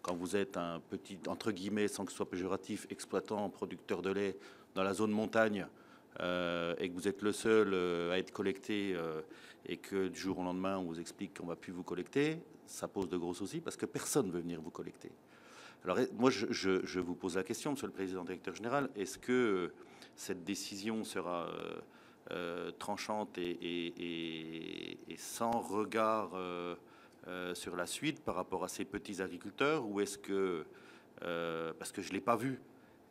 quand vous êtes un petit, entre guillemets, sans que ce soit péjoratif, exploitant, producteur de lait dans la zone montagne, et que vous êtes le seul à être collecté, et que du jour au lendemain, on vous explique qu'on ne va plus vous collecter, ça pose de gros soucis parce que personne ne veut venir vous collecter. Alors, moi, je vous pose la question, Monsieur le Président Directeur Général, est-ce que cette décision sera tranchante et sans regard sur la suite par rapport à ces petits agriculteurs, ou est-ce que, parce que je ne l'ai pas vu,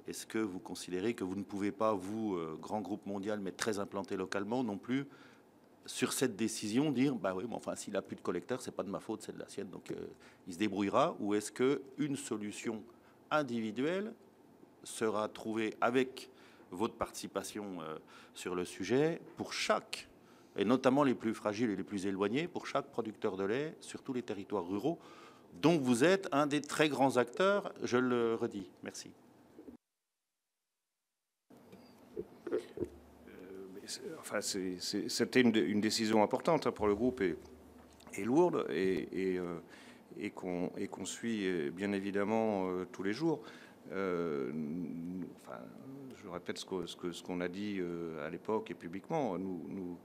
est-ce que vous considérez que vous ne pouvez pas, vous, grand groupe mondial, mais très implanté localement non plus, sur cette décision, dire, bah oui, mais enfin, s'il n'a plus de collecteurs, c'est pas de ma faute, c'est de la sienne, donc il se débrouillera, ou est-ce qu'une solution individuelle sera trouvée avec votre participation sur le sujet pour chaque, et notamment les plus fragiles et les plus éloignés, pour chaque producteur de lait sur tous les territoires ruraux, dont vous êtes un des très grands acteurs, je le redis. Merci. Enfin, c'était une décision importante pour le groupe et lourde et qu'on suit bien évidemment tous les jours. Enfin, je répète ce qu'on a dit à l'époque et publiquement. Nous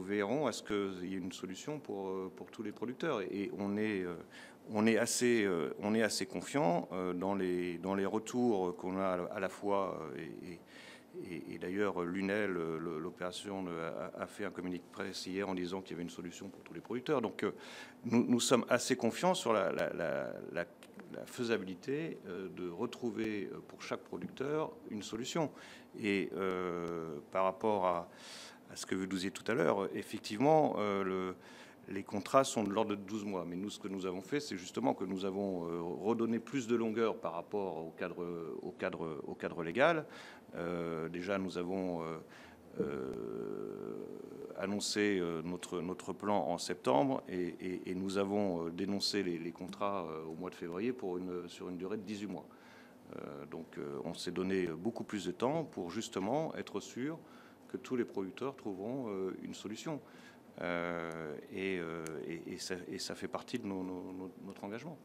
veillerons à ce qu'il y ait une solution pour tous les producteurs et on est assez confiant dans les retours qu'on a à la fois et d'ailleurs, l'UNEL, l'opération, a fait un communiqué de presse hier en disant qu'il y avait une solution pour tous les producteurs. Donc, nous sommes assez confiants sur la faisabilité de retrouver pour chaque producteur une solution. Et par rapport à ce que vous disiez tout à l'heure, effectivement, les contrats sont de l'ordre de 12 mois. Mais nous, ce que nous avons fait, c'est justement que nous avons redonné plus de longueur par rapport au cadre légal. Déjà, nous avons annoncé notre plan en septembre et nous avons dénoncé les contrats au mois de février sur une durée de 18 mois. Donc, on s'est donné beaucoup plus de temps pour justement être sûr que tous les producteurs trouveront une solution. Et ça fait partie de notre engagement.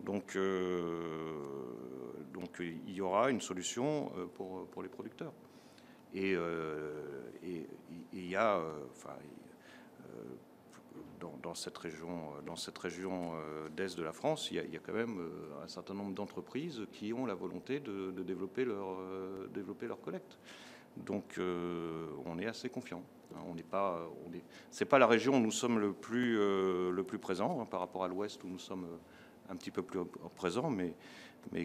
Donc, il y aura une solution pour les producteurs. Et il y a, dans cette région d'Est de la France, il y a quand même un certain nombre d'entreprises qui ont la volonté de développer leur collecte. Donc on est assez confiant. C'est pas la région où nous sommes le plus présent, hein, par rapport à l'Ouest où nous sommes un petit peu plus présents, mais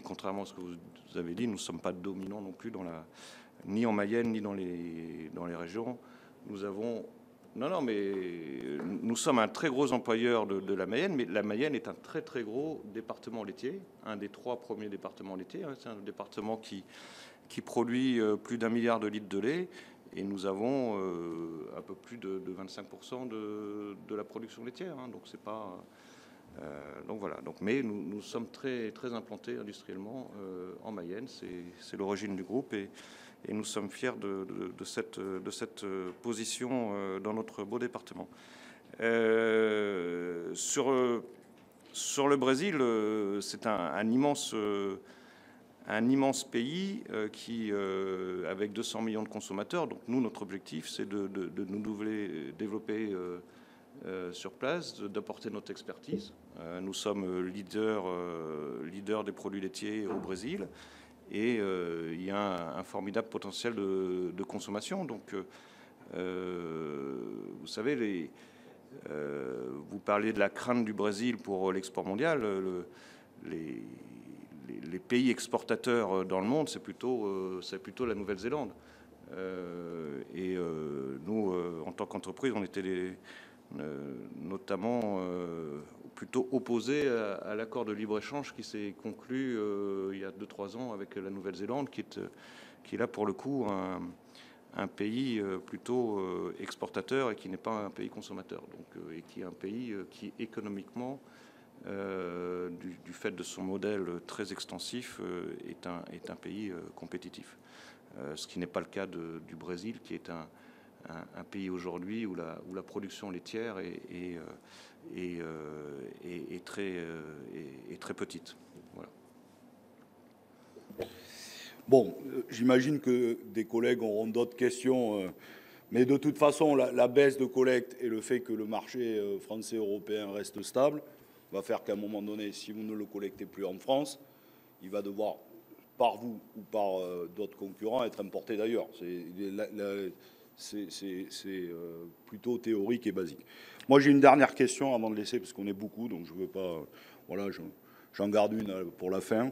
contrairement à ce que vous avez dit, nous ne sommes pas dominants non plus ni en Mayenne ni dans les régions. Mais nous sommes un très gros employeur de la Mayenne, mais la Mayenne est un très très gros département laitier, un des 3 premiers départements laitiers. Hein. C'est un département qui produit plus d'1 milliard de litres de lait, et nous avons un peu plus de 25% de la production laitière. Hein. Donc c'est pas donc voilà. Mais nous sommes très très implantés industriellement en Mayenne. C'est l'origine du groupe, et nous sommes fiers de cette position dans notre beau département. Sur le Brésil, c'est un immense pays avec 200 millions de consommateurs. Donc nous, notre objectif, c'est de nous développer sur place, d'apporter notre expertise. Nous sommes leader des produits laitiers au Brésil. Et il y a un formidable potentiel de consommation. Donc, vous savez, vous parlez de la crainte du Brésil pour l'export mondial. Les pays exportateurs dans le monde, c'est plutôt la Nouvelle-Zélande. Et nous, en tant qu'entreprise, on était notamment plutôt opposé à l'accord de libre-échange qui s'est conclu il y a 2-3 ans avec la Nouvelle-Zélande, qui est là pour le coup un pays plutôt exportateur et qui n'est pas un pays consommateur, donc, et qui est un pays qui économiquement, du fait de son modèle très extensif, est un pays compétitif. Ce qui n'est pas le cas du Brésil, qui est un pays aujourd'hui où la production laitière est très petite. Voilà. Bon, j'imagine que des collègues auront d'autres questions, mais de toute façon, la baisse de collecte et le fait que le marché français européen reste stable va faire qu'à un moment donné, si vous ne le collectez plus en France, il va devoir, par vous ou par d'autres concurrents, être importé d'ailleurs. C'est plutôt théorique et basique. Moi, j'ai une dernière question avant de laisser, parce qu'on est beaucoup, donc je ne veux pas... Voilà, j'en garde une pour la fin.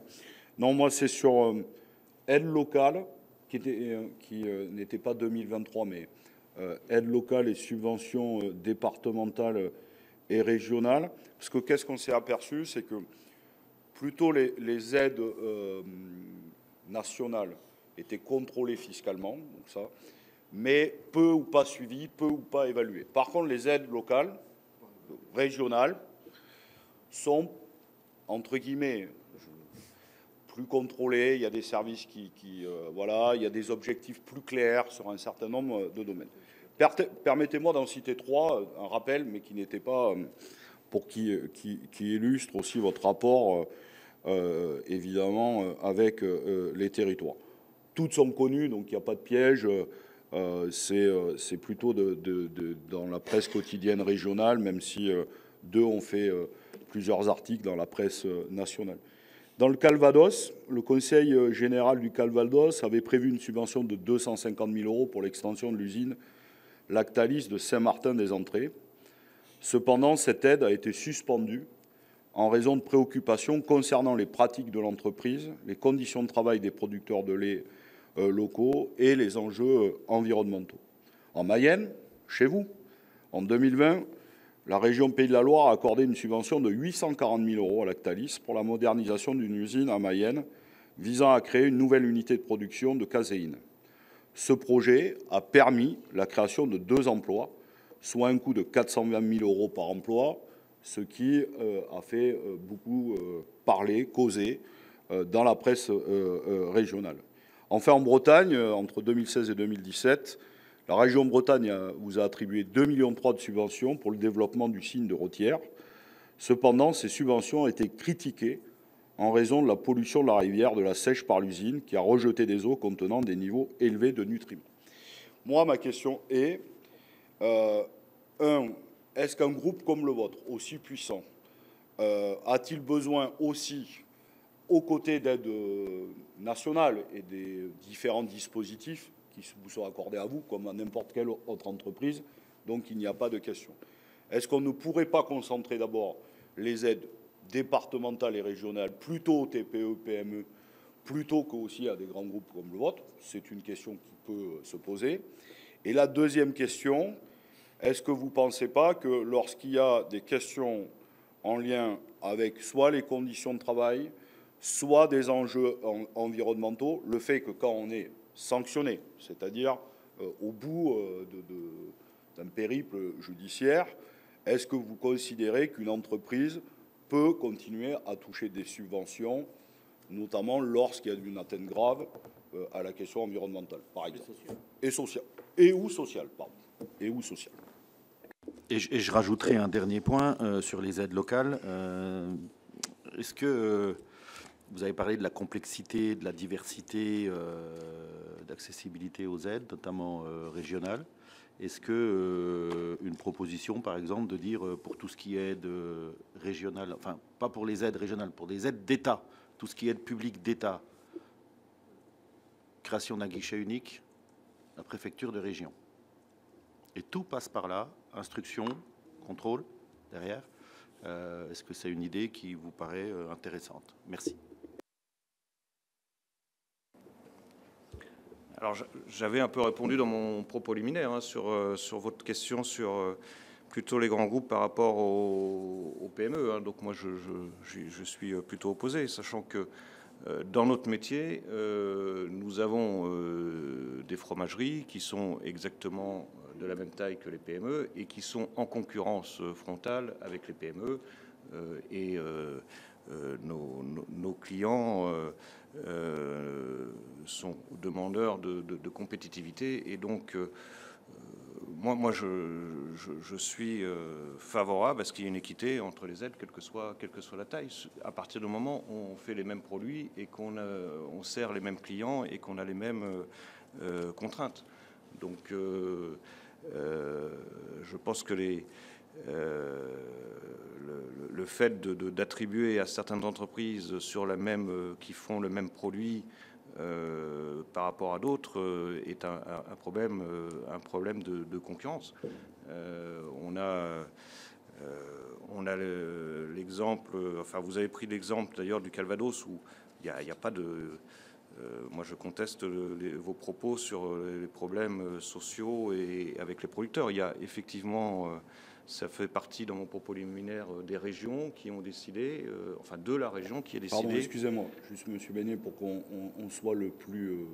Non, moi, c'est sur aide locale, qui n'était pas 2023, mais aide locale et subventions départementales et régionales. Parce que qu'est-ce qu'on s'est aperçu, c'est que plutôt les aides nationales étaient contrôlées fiscalement, donc ça, mais peu ou pas suivies, peu ou pas évaluées. Par contre, les aides locales, régionales, sont, entre guillemets, plus contrôlées. Il y a des services voilà, il y a des objectifs plus clairs sur un certain nombre de domaines. Permettez-moi d'en citer 3, un rappel, mais qui n'était pas, pour qui illustre aussi votre rapport, évidemment, avec les territoires. Toutes sont connues, donc il n'y a pas de piège. C'est plutôt dans la presse quotidienne régionale, même si 2 ont fait plusieurs articles dans la presse nationale. Dans le Calvados, le Conseil général du Calvados avait prévu une subvention de 250 000 € pour l'extension de l'usine Lactalis de Saint-Martin-des-Entrées. Cependant, cette aide a été suspendue en raison de préoccupations concernant les pratiques de l'entreprise, les conditions de travail des producteurs de lait locaux et les enjeux environnementaux. En Mayenne, chez vous, en 2020, la région Pays de la Loire a accordé une subvention de 840 000 € à Lactalis pour la modernisation d'une usine à Mayenne visant à créer une nouvelle unité de production de caséine. Ce projet a permis la création de 2 emplois, soit un coût de 420 000 € par emploi, ce qui a fait beaucoup parler, causer dans la presse régionale. Enfin, en Bretagne, entre 2016 et 2017, la région Bretagne vous a attribué 2,3 millions de subventions pour le développement du cygne de Rothières. Cependant, ces subventions ont été critiquées en raison de la pollution de la rivière de la Seiche par l'usine qui a rejeté des eaux contenant des niveaux élevés de nutriments. Moi, ma question est, est-ce qu'un groupe comme le vôtre, aussi puissant, a-t-il besoin aussi, aux côtés d'aides nationales et des différents dispositifs qui vous sont accordés à vous, comme à n'importe quelle autre entreprise, donc il n'y a pas de question. Est-ce qu'on ne pourrait pas concentrer d'abord les aides départementales et régionales plutôt aux TPE, PME, plutôt qu'aussi à des grands groupes comme le vôtre? C'est une question qui peut se poser. Et la deuxième question, est-ce que vous ne pensez pas que lorsqu'il y a des questions en lien avec soit les conditions de travail, soit des enjeux environnementaux, le fait que quand on est sanctionné, c'est-à-dire au bout d'un périple judiciaire, est-ce que vous considérez qu'une entreprise peut continuer à toucher des subventions, notamment lorsqu'il y a une atteinte grave à la question environnementale, par exemple, et sociale, et ou sociale, pardon, et ou sociale. Et je rajouterai un dernier point sur les aides locales. Est-ce que vous avez parlé de la complexité, de la diversité d'accessibilité aux aides, notamment régionales? Est-ce que une proposition, par exemple, de dire pour tout ce qui est aide régionale, enfin pas pour les aides régionales, pour des aides d'État, tout ce qui est aide publique d'État, création d'un guichet unique, la préfecture de région. Et tout passe par là, instruction, contrôle, derrière. Est-ce que c'est une idée qui vous paraît intéressante? Merci. Alors, j'avais un peu répondu dans mon propos liminaire hein, sur votre question sur plutôt les grands groupes par rapport aux PME. Hein. Donc, moi, je suis plutôt opposé, sachant que dans notre métier, nous avons des fromageries qui sont exactement de la même taille que les PME et qui sont en concurrence frontale avec les PME. Nos clients sont demandeurs de compétitivité. Et donc, moi je suis favorable à ce qu'il y ait une équité entre les aides, quelle que soit la taille. À partir du moment où on fait les mêmes produits et qu'on sert les mêmes clients et qu'on a les mêmes contraintes. Donc, je pense que le fait d'attribuer à certaines entreprises sur la même, qui font le même produit par rapport à d'autres est un problème de concurrence. On a l'exemple, enfin vous avez pris l'exemple d'ailleurs du Calvados où il n'y a pas de... moi, je conteste vos propos sur les problèmes sociaux et avec les producteurs. Il y a effectivement, ça fait partie dans mon propos liminaire des régions qui ont décidé, enfin de la région qui a décidé. Pardon, excusez-moi, juste Monsieur Beignet, pour qu'on soit le plus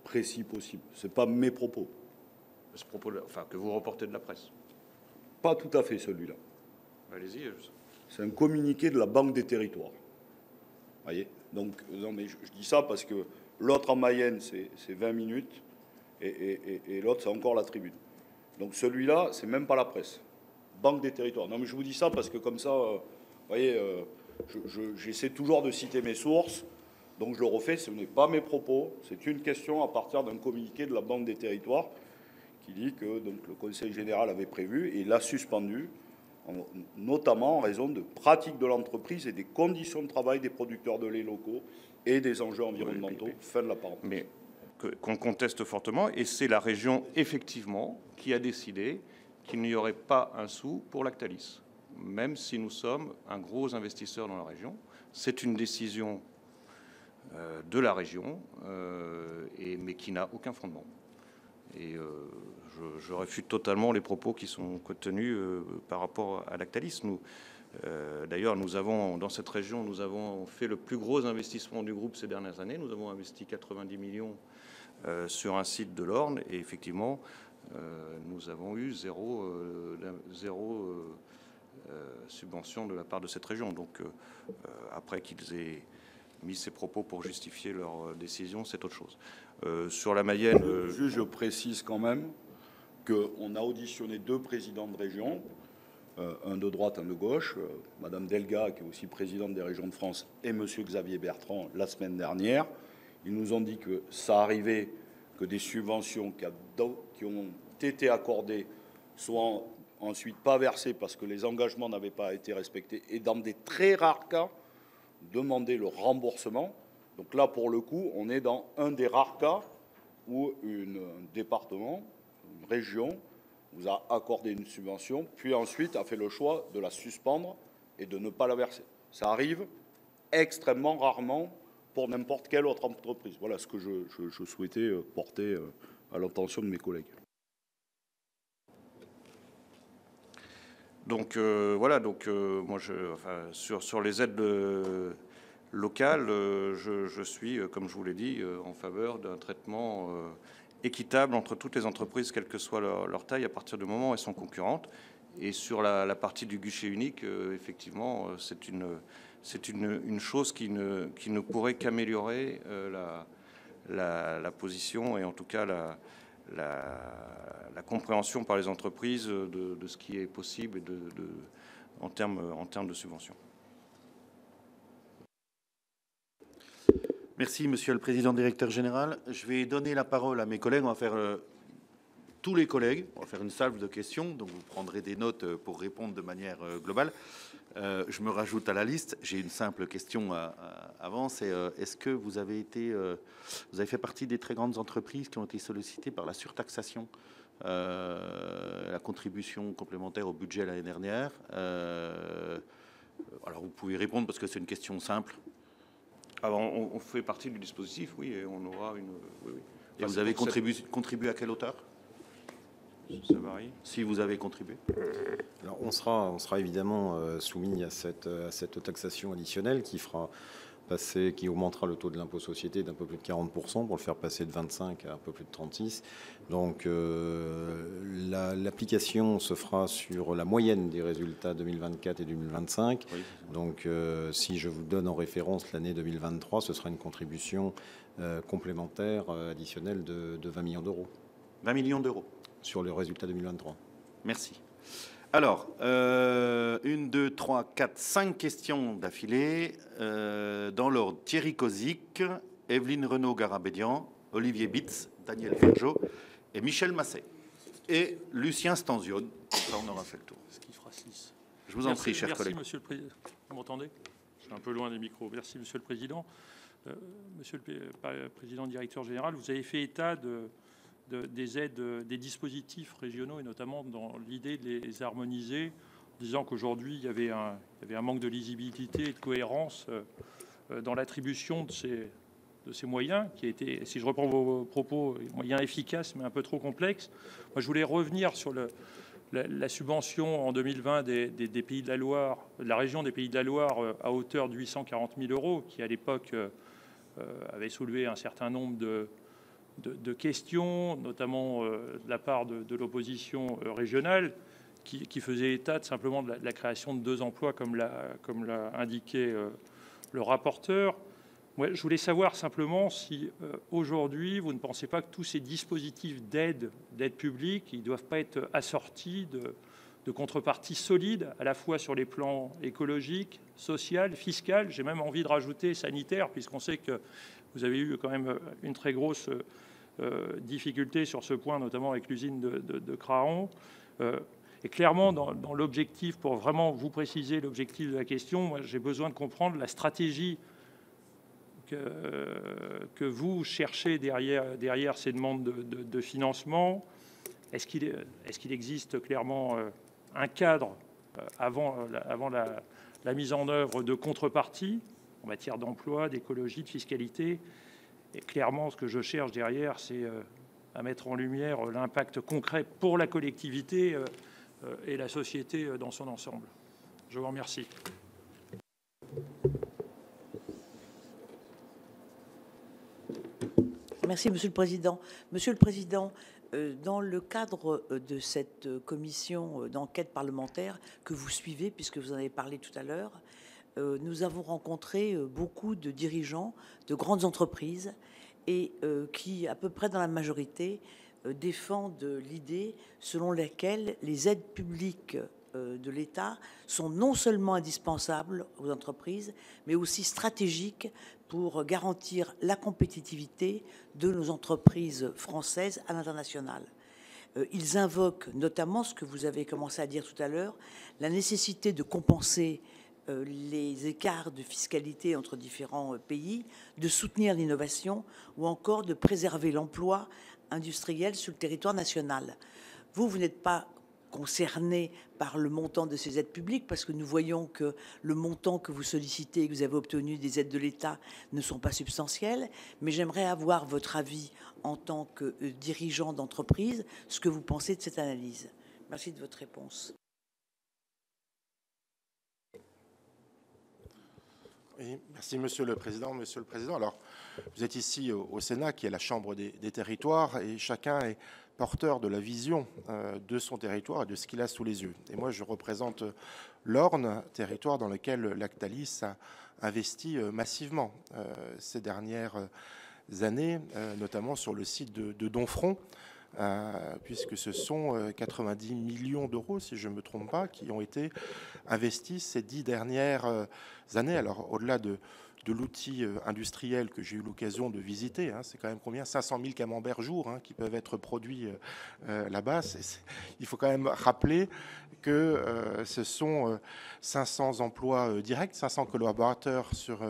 précis possible. C'est pas mes propos. Ce propos, enfin que vous reportez de la presse. Pas tout à fait celui-là. Allez-y. C'est un communiqué de la Banque des Territoires. Voyez. Donc, non, mais je dis ça parce que l'autre en Mayenne, c'est 20 minutes et l'autre, c'est encore la tribune. Donc, celui-là, c'est même pas la presse. Banque des Territoires. Non, mais je vous dis ça parce que comme ça, vous voyez, j'essaie toujours de citer mes sources. Donc, je le refais, ce n'est pas mes propos. C'est une question à partir d'un communiqué de la Banque des Territoires qui dit que donc, le Conseil général avait prévu et il l'a suspendu, notamment en raison de pratiques de l'entreprise et des conditions de travail des producteurs de lait locaux et des enjeux environnementaux. Fin de la parenthèse. Mais qu'on conteste fortement, et c'est la région, effectivement, qui a décidé qu'il n'y aurait pas un sou pour Lactalis, même si nous sommes un gros investisseur dans la région. C'est une décision de la région, mais qui n'a aucun fondement. Et je réfute totalement les propos qui sont contenus par rapport à Lactalis. D'ailleurs, nous avons, dans cette région, nous avons fait le plus gros investissement du groupe ces dernières années. Nous avons investi 90 millions sur un site de l'Orne. Et effectivement, nous avons eu zéro subvention de la part de cette région. Donc, après qu'ils aient mis ces propos pour justifier leur décision, c'est autre chose. Sur la Mayenne... Je précise quand même qu'on a auditionné 2 présidents de région, un de droite, un de gauche, Madame Delga, qui est aussi présidente des régions de France, et Monsieur Xavier Bertrand, la semaine dernière. Ils nous ont dit que ça arrivait que des subventions qui ont été accordées soient ensuite pas versé parce que les engagements n'avaient pas été respectés, et dans des très rares cas, demander le remboursement. Donc là, pour le coup, on est dans un des rares cas où un département, une région, vous a accordé une subvention, puis ensuite a fait le choix de la suspendre et de ne pas la verser. Ça arrive extrêmement rarement pour n'importe quelle autre entreprise. Voilà ce que je souhaitais porter à l'attention de mes collègues. Donc voilà, moi, sur les aides locales, je suis, comme je vous l'ai dit, en faveur d'un traitement équitable entre toutes les entreprises, quelle que soit leur taille, à partir du moment où elles sont concurrentes. Et sur la partie du guichet unique, effectivement, c'est une chose qui ne pourrait qu'améliorer la position et en tout cas la compréhension par les entreprises de ce qui est possible et en termes de subventions. Merci, Monsieur le Président Directeur Général. Je vais donner la parole à mes collègues. On va faire tous les collègues. On va faire une salve de questions. Donc, vous prendrez des notes pour répondre de manière globale. Je me rajoute à la liste. J'ai une simple question avant. C'est est-ce que vous avez fait partie des très grandes entreprises qui ont été sollicitées par la surtaxation, la contribution complémentaire au budget l'année dernière? Alors, vous pouvez répondre parce que c'est une question simple. Alors, on fait partie du dispositif, oui, et on aura une... Oui, oui. Et vous avez contribué à quelle hauteur? Ça varie. Si vous avez contribué. Alors on sera évidemment soumis à cette taxation additionnelle qui augmentera le taux de l'impôt société d'un peu plus de 40% pour le faire passer de 25 à un peu plus de 36. Donc l'application se fera sur la moyenne des résultats 2024 et 2025. Oui. Donc si je vous donne en référence l'année 2023, ce sera une contribution complémentaire additionnelle de 20 millions d'euros. 20 millions d'euros sur le résultat 2023. Merci. Alors, 1, 2, 3, 4, 5 questions d'affilée. Dans l'ordre, Thierry Kozik, Evelyne Renaud-Garabédian, Olivier Bitz, Daniel Ferjot et Michel Masset. Et Lucien Stanzione. Ça, on aura fait le tour. Ce qui fera 6. Je vous en prie, chers collègues. Merci, Monsieur le Président. Vous m'entendez? Je suis un peu loin des micros. Merci, Monsieur le Président. Monsieur le Président Directeur Général, vous avez fait état des aides, des dispositifs régionaux et notamment dans l'idée de les harmoniser, en disant qu'aujourd'hui il y avait un manque de lisibilité et de cohérence dans l'attribution de ces moyens qui a été, si je reprends vos propos, moyens efficaces mais un peu trop complexes. Moi je voulais revenir sur la subvention en 2020 des Pays de la Loire, de la région des Pays de la Loire à hauteur de 840 000 euros qui à l'époque avait soulevé un certain nombre de questions, notamment de la part de l'opposition régionale, qui faisait état simplement de la création de 2 emplois, comme l'a indiqué le rapporteur. Moi, je voulais savoir simplement si aujourd'hui, vous ne pensez pas que tous ces dispositifs d'aide publique, ils ne doivent pas être assortis de contreparties solides, à la fois sur les plans écologiques, social, fiscal. J'ai même envie de rajouter sanitaire, puisqu'on sait que vous avez eu quand même une très grosse difficulté sur ce point, notamment avec l'usine de Craon. Et clairement, dans l'objectif, pour vraiment vous préciser l'objectif de la question, moi, j'ai besoin de comprendre la stratégie que vous cherchez derrière ces demandes de financement. Est-ce qu'il existe clairement un cadre avant la mise en œuvre de contreparties en matière d'emploi, d'écologie, de fiscalité? Et clairement, ce que je cherche derrière, c'est à mettre en lumière l'impact concret pour la collectivité et la société dans son ensemble. Je vous remercie. Merci, Monsieur le Président. Monsieur le Président, dans le cadre de cette commission d'enquête parlementaire que vous suivez, puisque vous en avez parlé tout à l'heure, nous avons rencontré beaucoup de dirigeants de grandes entreprises et qui, à peu près dans la majorité, défendent l'idée selon laquelle les aides publiques de l'État sont non seulement indispensables aux entreprises, mais aussi stratégiques pour garantir la compétitivité de nos entreprises françaises à l'international. Ils invoquent notamment ce que vous avez commencé à dire tout à l'heure, la nécessité de compenser les écarts de fiscalité entre différents pays, de soutenir l'innovation ou encore de préserver l'emploi industriel sur le territoire national. Vous n'êtes pas concerné par le montant de ces aides publiques, parce que nous voyons que le montant que vous sollicitez et que vous avez obtenu des aides de l'État ne sont pas substantiels, mais j'aimerais avoir votre avis en tant que dirigeant d'entreprise, ce que vous pensez de cette analyse. Merci de votre réponse. Oui, merci Monsieur le Président. Monsieur le Président, alors vous êtes ici au Sénat, qui est la Chambre des territoires, et chacun est porteur de la vision de son territoire et de ce qu'il a sous les yeux. Et moi, je représente l'Orne, territoire dans lequel Lactalis a investi massivement ces dernières années, notamment sur le site de Domfront, puisque ce sont 90 millions d'euros, si je ne me trompe pas, qui ont été investis ces 10 dernières années. Alors, au-delà de l'outil industriel que j'ai eu l'occasion de visiter, c'est quand même combien 500 000 camemberts jour qui peuvent être produits là-bas. Il faut quand même rappeler que ce sont 500 emplois directs, 500 collaborateurs sur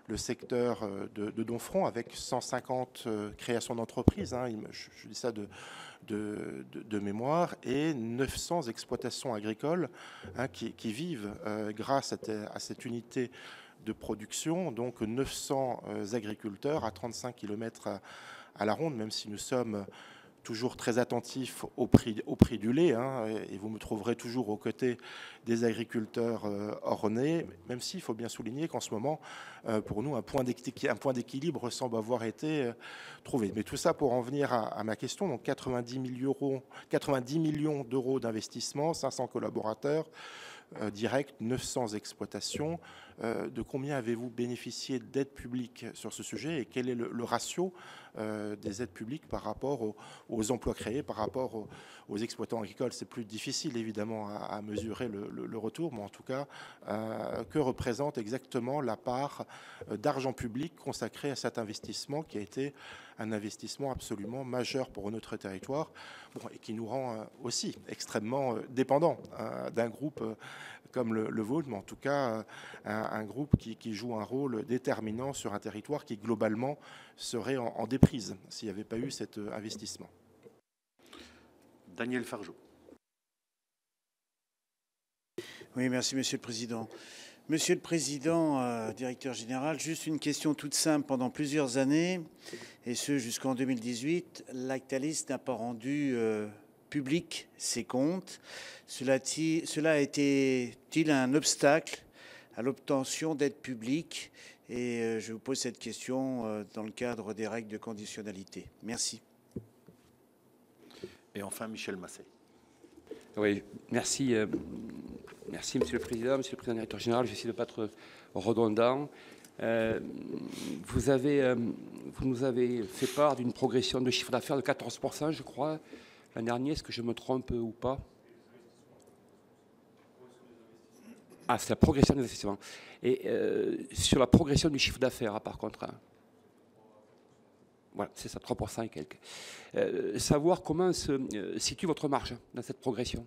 le secteur de Domfront, avec 150 créations d'entreprises, je dis ça de mémoire, et 900 exploitations agricoles qui vivent grâce à cette unité de production, donc 900 agriculteurs à 35 km à la ronde, même si nous sommes toujours très attentifs au prix du lait, et vous me trouverez toujours aux côtés des agriculteurs ornais, même s'il faut bien souligner qu'en ce moment, pour nous, un point d'équilibre semble avoir été trouvé. Mais tout ça pour en venir à ma question, donc 90 millions d'euros d'investissement, 500 collaborateurs, direct, 900 exploitations. De combien avez-vous bénéficié d'aides publiques sur ce sujet et quel est le ratio des aides publiques par rapport aux emplois créés, par rapport aux exploitants agricoles? C'est plus difficile évidemment à mesurer le retour, mais en tout cas, que représente exactement la part d'argent public consacrée à cet investissement qui a été un investissement absolument majeur pour notre territoire, et qui nous rend aussi extrêmement dépendants d'un groupe comme le vôtre, mais en tout cas un groupe qui joue un rôle déterminant sur un territoire qui globalement serait en déprise s'il n'y avait pas eu cet investissement. Daniel Fargeau. Oui, merci Monsieur le Président. Monsieur le Président, directeur général, juste une question toute simple. Pendant plusieurs années, et ce jusqu'en 2018, Lactalis n'a pas rendu public ses comptes. Cela a été-il un obstacle à l'obtention d'aides publiques? Et je vous pose cette question dans le cadre des règles de conditionnalité. Merci. Et enfin, Michel Masset. Oui, merci. Merci, Monsieur le Président, Monsieur le Président directeur général. J'essaie de ne pas être redondant. Vous nous avez fait part d'une progression de chiffre d'affaires de 14%, je crois, l'an dernier. Est-ce que je me trompe ou pas? Ah, c'est la progression des investissements. Et sur la progression du chiffre d'affaires, par contre, voilà, c'est ça, 3% et quelques. Savoir comment se situe votre marge dans cette progression.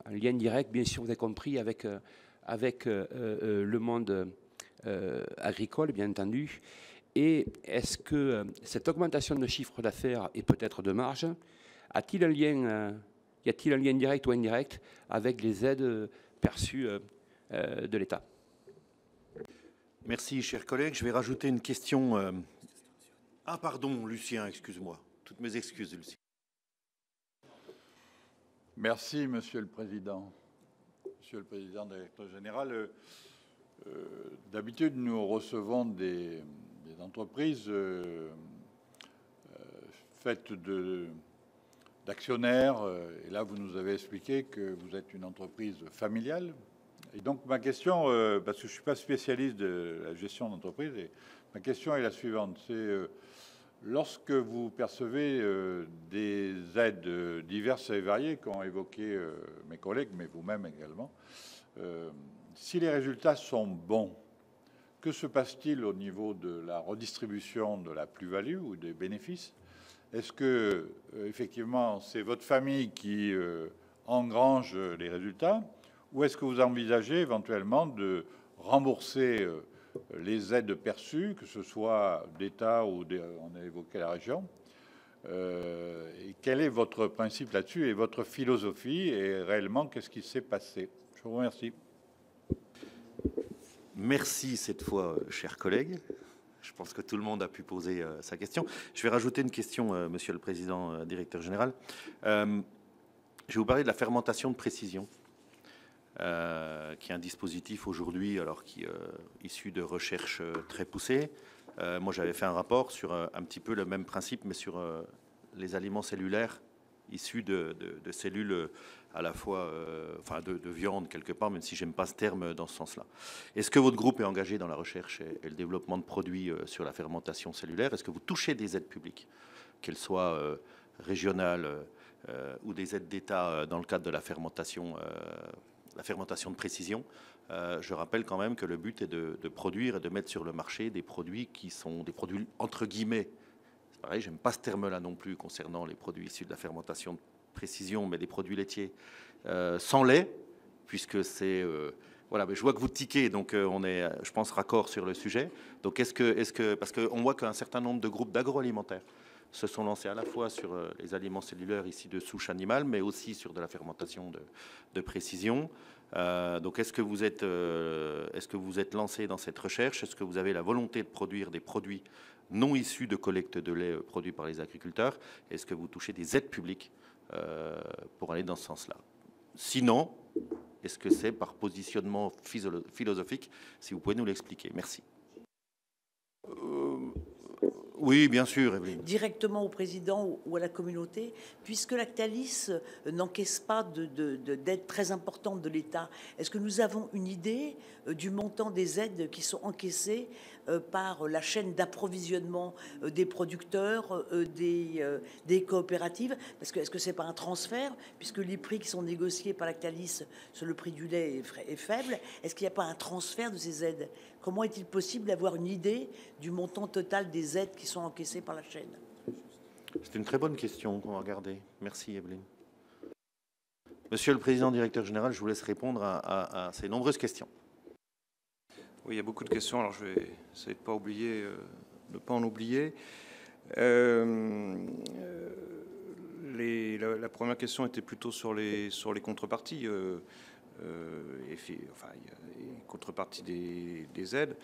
Un lien direct, bien sûr, vous avez compris, avec le monde agricole, bien entendu. Et est-ce que cette augmentation de chiffre d'affaires et peut-être de marge, y a-t-il un lien direct ou indirect avec les aides perçues de l'État? Merci, chers collègues. Je vais rajouter une question. Ah, pardon, Lucien, excuse-moi. Toutes mes excuses, Lucien. Merci, Monsieur le Président. Monsieur le Président directeur général, d'habitude, nous recevons des entreprises faites d'actionnaires. Et là, vous nous avez expliqué que vous êtes une entreprise familiale. Et donc, ma question, parce que je ne suis pas spécialiste de la gestion d'entreprise, ma question est la suivante. C'est lorsque vous percevez des aides diverses et variées qu'ont évoqué mes collègues, mais vous-même également, si les résultats sont bons, que se passe-t-il au niveau de la redistribution de la plus-value ou des bénéfices? Est-ce que, effectivement, c'est votre famille qui engrange les résultats, ou est-ce que vous envisagez éventuellement de rembourser les aides perçues, que ce soit d'État ou on a évoqué la région, et quel est votre principe là-dessus et votre philosophie, et réellement qu'est-ce qui s'est passé? Je vous remercie. Merci cette fois, chers collègues. Je pense que tout le monde a pu poser sa question. Je vais rajouter une question, Monsieur le Président, Directeur Général. Je vais vous parler de la fermentation de précision, qui est un dispositif aujourd'hui, alors qui issu de recherches très poussées. Moi, j'avais fait un rapport sur un petit peu le même principe, mais sur les aliments cellulaires issus de cellules à la fois, enfin de viande quelque part, même si j'aime pas ce terme dans ce sens-là. Est-ce que votre groupe est engagé dans la recherche et le développement de produits sur la fermentation cellulaire? Est-ce que vous touchez des aides publiques, qu'elles soient régionales ou des aides d'État dans le cadre de la fermentation de précision? Je rappelle quand même que le but est de produire et de mettre sur le marché des produits qui sont des produits entre guillemets. C'est pareil, j'aime pas ce terme-là non plus concernant les produits issus de la fermentation de précision, mais des produits laitiers sans lait, puisque c'est voilà. Mais je vois que vous tiquez, donc on est, je pense, raccord sur le sujet. Donc est-ce que parce qu'on voit qu'un certain nombre de groupes d'agroalimentaires se sont lancés à la fois sur les aliments cellulaires ici de souche animale, mais aussi sur de la fermentation de précision. Donc est-ce que vous êtes lancé dans cette recherche? Est-ce que vous avez la volonté de produire des produits non issus de collecte de lait produits par les agriculteurs? Est-ce que vous touchez des aides publiques pour aller dans ce sens-là? Sinon, est-ce que c'est par positionnement philosophique? Si vous pouvez nous l'expliquer. Merci. Oui, bien sûr, Evelyne. Directement au président ou à la communauté, puisque Lactalis n'encaisse pas d'aide très importante de l'État. Est-ce que nous avons une idée du montant des aides qui sont encaissées par la chaîne d'approvisionnement des producteurs, des coopératives? Parce que est-ce que c'est pas un transfert, puisque les prix qui sont négociés par Lactalis sur le prix du lait est faible? Est-ce qu'il n'y a pas un transfert de ces aides? Comment est-il possible d'avoir une idée du montant total des aides qui sont encaissées par la chaîne? C'est une très bonne question qu'on va regarder. Merci, Evelyne. Monsieur le Président, Directeur Général, je vous laisse répondre à ces nombreuses questions. Oui, il y a beaucoup de questions, alors je vais essayer de ne pas en oublier. La première question était plutôt sur les contreparties. Enfin, il y a une contrepartie des aides.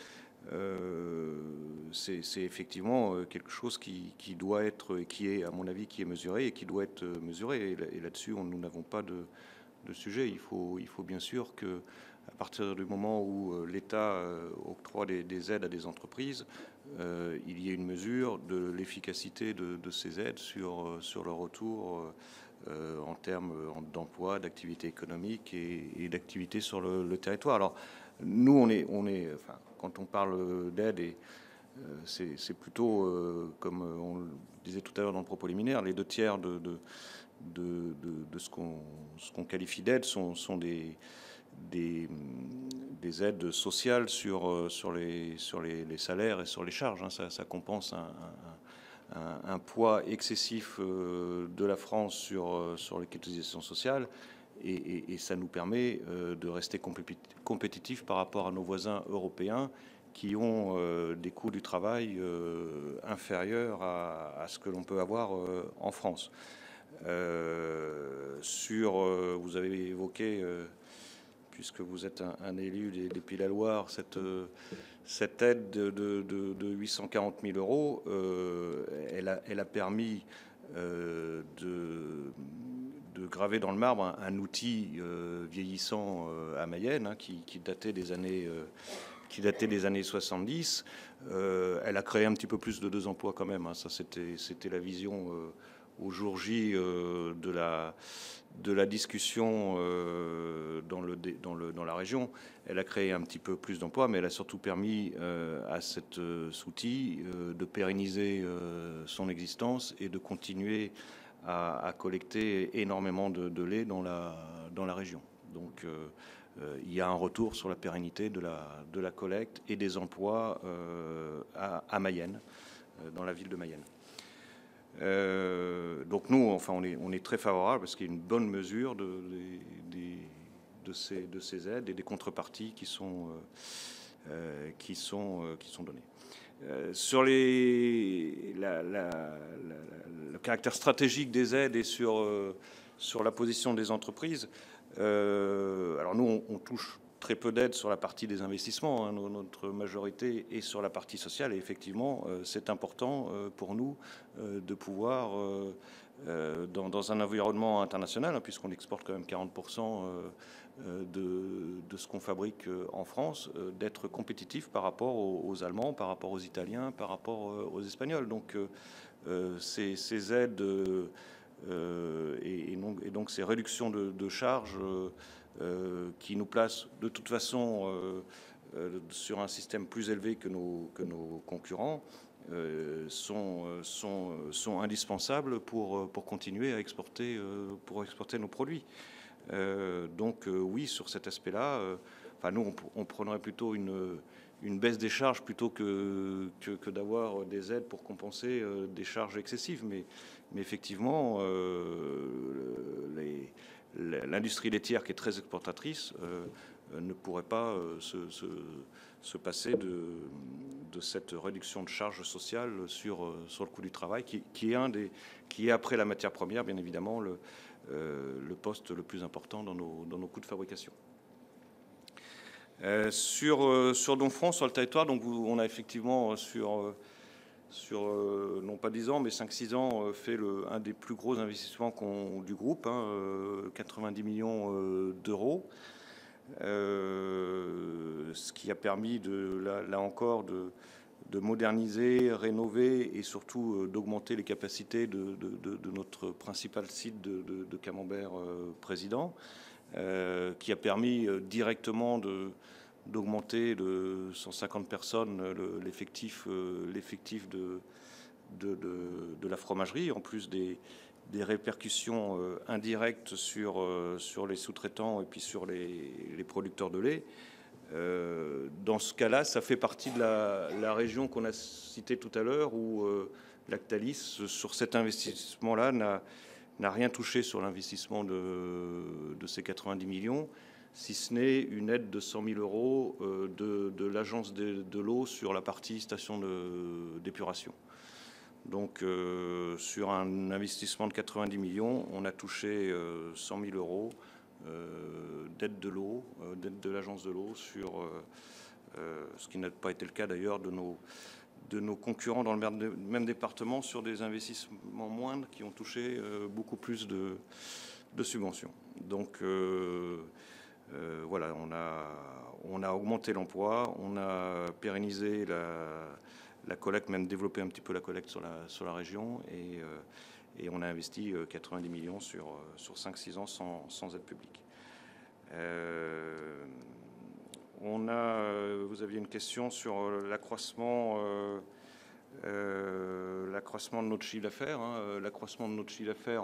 C'est effectivement quelque chose qui doit être, qui est, à mon avis, qui est mesuré et qui doit être mesuré. Et là-dessus, nous n'avons pas de sujet. Il faut bien sûr que, à partir du moment où l'État octroie des aides à des entreprises, il y ait une mesure de l'efficacité de ces aides sur le retour en termes d'emploi, d'activité économique et d'activité sur le territoire. Alors, nous, enfin, quand on parle d'aide, c'est plutôt, comme on le disait tout à l'heure dans le propos liminaire, les 2/3 de ce qu'on qualifie d'aide sont des aides sociales sur les salaires et sur les charges. Ça compense un poids excessif de la France sur les cotisations sociales et ça nous permet de rester compétitifs par rapport à nos voisins européens qui ont des coûts du travail inférieurs à ce que l'on peut avoir en France. Vous avez évoqué, puisque vous êtes un élu des Pays-de-la-Loire, cette aide de 840 000 euros, elle a permis de graver dans le marbre un outil vieillissant à Mayenne, qui datait des années 70. Elle a créé un petit peu plus de 2 emplois quand même. Ça, c'était la vision au jour J de la discussion dans la région. Elle a créé un petit peu plus d'emplois, mais elle a surtout permis à cet outil de pérenniser son existence et de continuer à collecter énormément de lait dans la région. Donc, il y a un retour sur la pérennité de la collecte et des emplois à Mayenne, dans la ville de Mayenne. Donc nous, enfin, on est très favorable parce qu'il y a une bonne mesure de ces aides et des contreparties qui sont données. Sur le caractère stratégique des aides et sur la position des entreprises, alors nous, on touche très peu d'aides sur la partie des investissements. Hein. Notre majorité est sur la partie sociale. Et effectivement, c'est important pour nous de pouvoir, dans un environnement international, hein, puisqu'on exporte quand même 40% de ce qu'on fabrique en France, d'être compétitif par rapport aux Allemands, par rapport aux Italiens, par rapport aux Espagnols. Donc ces aides et donc ces réductions de charges qui nous placent de toute façon sur un système plus élevé que nos concurrents sont indispensables pour continuer à exporter, nos produits. Donc oui, sur cet aspect-là, nous, on prendrait plutôt une baisse des charges plutôt que d'avoir des aides pour compenser des charges excessives. Mais effectivement, l'industrie laitière, qui est très exportatrice, ne pourrait pas se passer de cette réduction de charges sociales sur le coût du travail, qui est après la matière première, bien évidemment, le poste le plus important dans nos coûts de fabrication. Sur Domfront, sur le territoire, donc on a effectivement sur non pas 10 ans, mais 5-6 ans, fait un des plus gros investissements du groupe, 90 millions d'euros, ce qui a permis, là encore, de moderniser, rénover et surtout d'augmenter les capacités de notre principal site de Camembert-Président, qui a permis directement d'augmenter de 150 personnes l'effectif de la fromagerie, en plus des répercussions indirectes sur les sous-traitants et puis sur les producteurs de lait. Dans ce cas-là, ça fait partie de la région qu'on a citée tout à l'heure, où Lactalis, sur cet investissement-là, n'a rien touché sur l'investissement de ces 90 millions, si ce n'est une aide de 100 000 euros de l'agence de l'eau sur la partie station d'épuration. Donc, sur un investissement de 90 millions, on a touché 100 000 euros d'aide de l'eau, d'aide de l'agence de l'eau, sur ce qui n'a pas été le cas d'ailleurs de nos concurrents dans le même département, sur des investissements moindres qui ont touché beaucoup plus de subventions. Donc voilà, on a augmenté l'emploi, on a pérennisé la collecte, même développé un petit peu la collecte sur la région, et on a investi 90 millions sur 5-6 ans sans aide publique. Vous aviez une question sur l'accroissement de notre chiffre d'affaires. Hein. L'accroissement de notre chiffre d'affaires,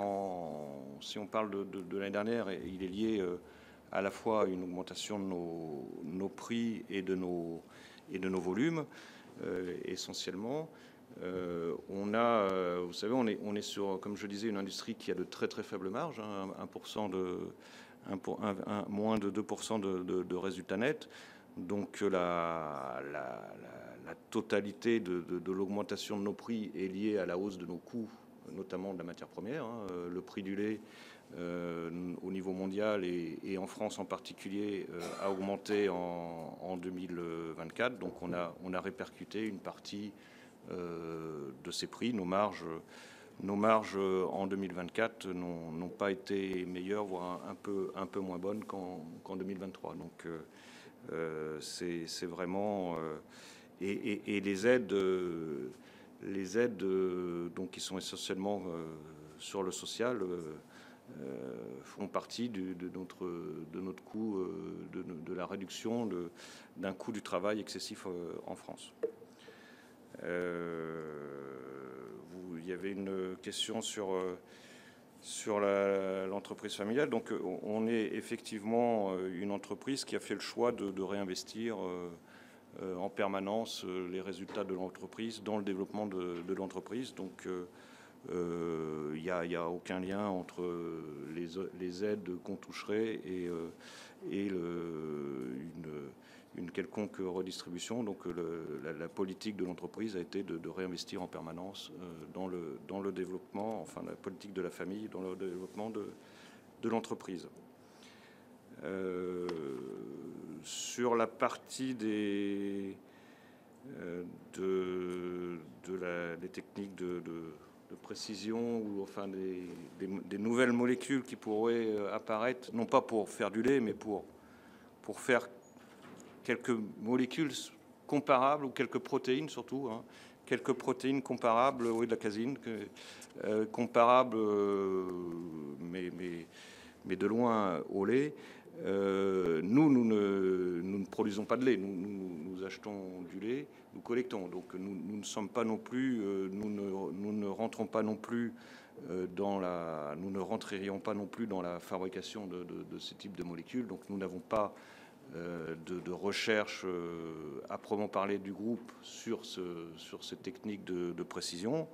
si on parle de l'année dernière, il est lié à la fois à une augmentation de nos prix et de nos volumes, essentiellement. Vous savez, on est sur, comme je disais, une industrie qui a de très très faibles marges, hein, moins de 2% de résultats nets. Donc la totalité de l'augmentation de nos prix est liée à la hausse de nos coûts, notamment de la matière première. Hein. Le prix du lait au niveau mondial et en France en particulier a augmenté en 2024. Donc on a répercuté une partie de ces prix. Nos marges en 2024 n'ont pas été meilleures, voire un peu moins bonnes qu'en 2023. Donc c'est vraiment et les aides donc qui sont essentiellement sur le social font partie de notre coût, de la réduction d'un coût du travail excessif en France. Il y avait une question sur l'entreprise familiale. Donc on est effectivement une entreprise qui a fait le choix de réinvestir en permanence les résultats de l'entreprise dans le développement de l'entreprise. Donc il n'y a aucun lien entre les aides qu'on toucherait et une quelconque redistribution. Donc la politique de l'entreprise a été de réinvestir en permanence dans le développement, enfin la politique de la famille, dans le développement de l'entreprise. Sur la partie des techniques de précision ou enfin des nouvelles molécules qui pourraient apparaître, non pas pour faire du lait, mais pour faire quelques molécules comparables ou quelques protéines surtout, hein, quelques protéines comparables, oui, de la caséine, comparables, mais de loin au lait. Nous ne produisons pas de lait, nous achetons du lait, nous collectons. Donc nous ne sommes pas non plus, nous ne rentrons pas non plus nous ne rentrerions pas non plus dans la fabrication de ce type de molécules. Donc nous n'avons pas de recherche à proprement parler du groupe sur ces techniques de précision.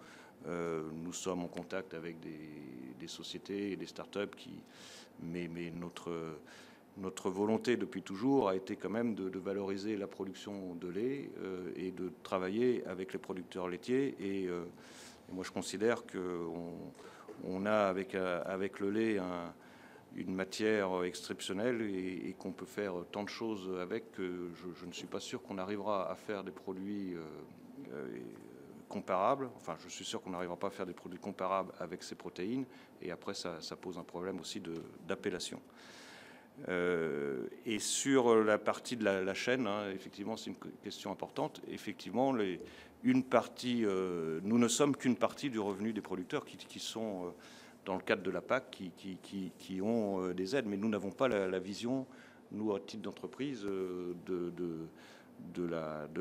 Nous sommes en contact avec des sociétés et des start-up mais notre volonté depuis toujours a été quand même de valoriser la production de lait et de travailler avec les producteurs laitiers. Et moi, je considère qu'on a avec le lait une matière exceptionnelle et qu'on peut faire tant de choses avec que je ne suis pas sûr qu'on arrivera à faire des produits comparables. Enfin, je suis sûr qu'on n'arrivera pas à faire des produits comparables avec ces protéines. Et après, ça pose un problème aussi d'appellation. Et sur la partie de la chaîne, hein, effectivement, c'est une question importante. Effectivement, une partie, nous ne sommes qu'une partie du revenu des producteurs qui sont dans le cadre de la PAC, qui ont des aides, mais nous n'avons pas la vision, nous, à titre d'entreprise, de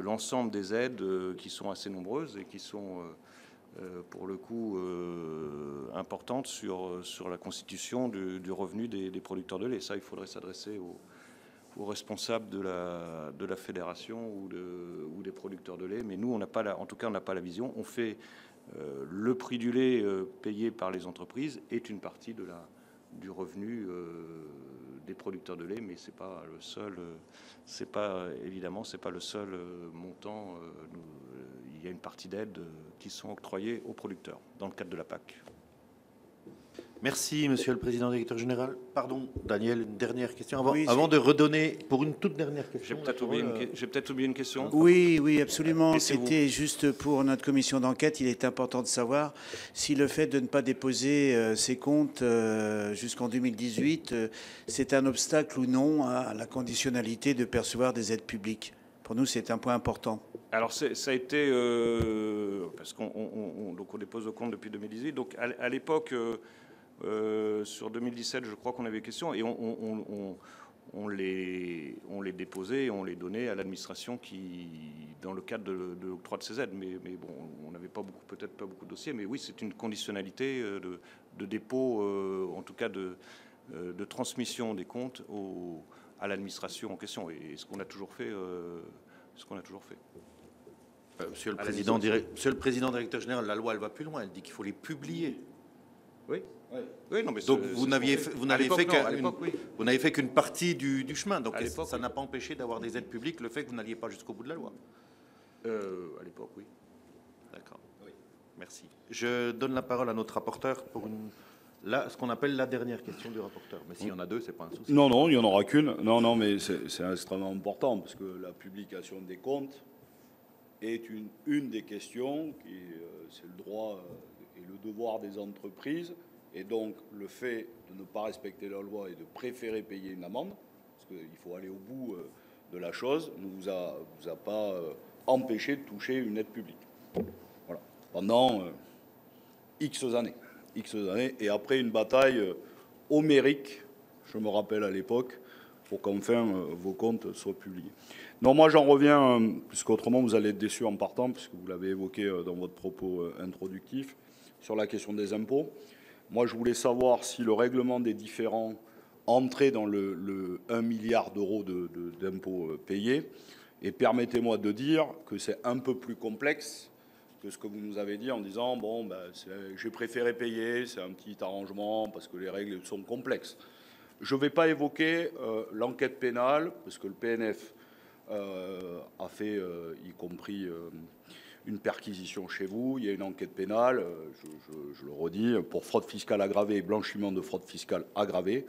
l'ensemble des aides qui sont assez nombreuses et qui sont pour le coup importante sur la constitution du revenu des producteurs de lait. Ça, il faudrait s'adresser aux responsables de la fédération ou des producteurs de lait. Mais nous, en tout cas, on n'a pas la vision. On fait le prix du lait payé par les entreprises est une partie du revenu des producteurs de lait, mais c'est pas le seul. Évidemment, c'est pas le seul montant. Il y a une partie d'aides qui sont octroyées aux producteurs dans le cadre de la PAC. Merci, Monsieur le Président, directeur général. Pardon, Daniel, une dernière question Oui, avant de redonner pour une toute dernière question. J'ai peut-être oublié une question. Oui, absolument. C'était juste pour notre commission d'enquête. Il est important de savoir si le fait de ne pas déposer ses comptes jusqu'en 2018, c'est un obstacle ou non à la conditionnalité de percevoir des aides publiques. Pour nous, c'est un point important. Alors, ça a été parce qu'on dépose le compte depuis 2018. Donc, à l'époque, sur 2017, je crois qu'on avait des questions et on les déposait et on les donnait à l'administration dans le cadre de l'octroi de ces aides. Mais bon, on n'avait peut-être pas beaucoup de dossiers. Mais oui, c'est une conditionnalité de dépôt, en tout cas de transmission des comptes à l'administration en question. Et ce qu'on a toujours fait. Monsieur le Président, directeur général, la loi, elle va plus loin. Elle dit qu'il faut les publier. Oui. Oui, non, mais donc vous n'avez fait qu'une partie du chemin. Donc ça n'a pas empêché d'avoir des aides publiques le fait que vous n'alliez pas jusqu'au bout de la loi. À l'époque, oui. D'accord. Oui. Merci. Je donne la parole à notre rapporteur pour ce qu'on appelle la dernière question du rapporteur. Mais s'il y en a deux, c'est pas un souci. Non, il n'y en aura qu'une. Non, mais c'est extrêmement important parce que la publication des comptes est une des questions qui c'est le droit et le devoir des entreprises. Et donc, le fait de ne pas respecter la loi et de préférer payer une amende, parce qu'il faut aller au bout de la chose, ne vous a pas empêché de toucher une aide publique. Voilà. Pendant X années. Et après une bataille homérique, je me rappelle à l'époque, pour qu'enfin vos comptes soient publiés. Non, moi j'en reviens, puisqu'autrement vous allez être déçus en partant, puisque vous l'avez évoqué dans votre propos introductif, sur la question des impôts. Moi, je voulais savoir si le règlement des différends entrait dans le 1 milliard d'euros d'impôts payés. Et permettez-moi de dire que c'est un peu plus complexe que ce que vous nous avez dit en disant, bon, ben, j'ai préféré payer, c'est un petit arrangement parce que les règles sont complexes. Je ne vais pas évoquer l'enquête pénale, parce que le PNF a fait, y compris une perquisition chez vous. Il y a une enquête pénale, je le redis, pour fraude fiscale aggravée et blanchiment de fraude fiscale aggravée,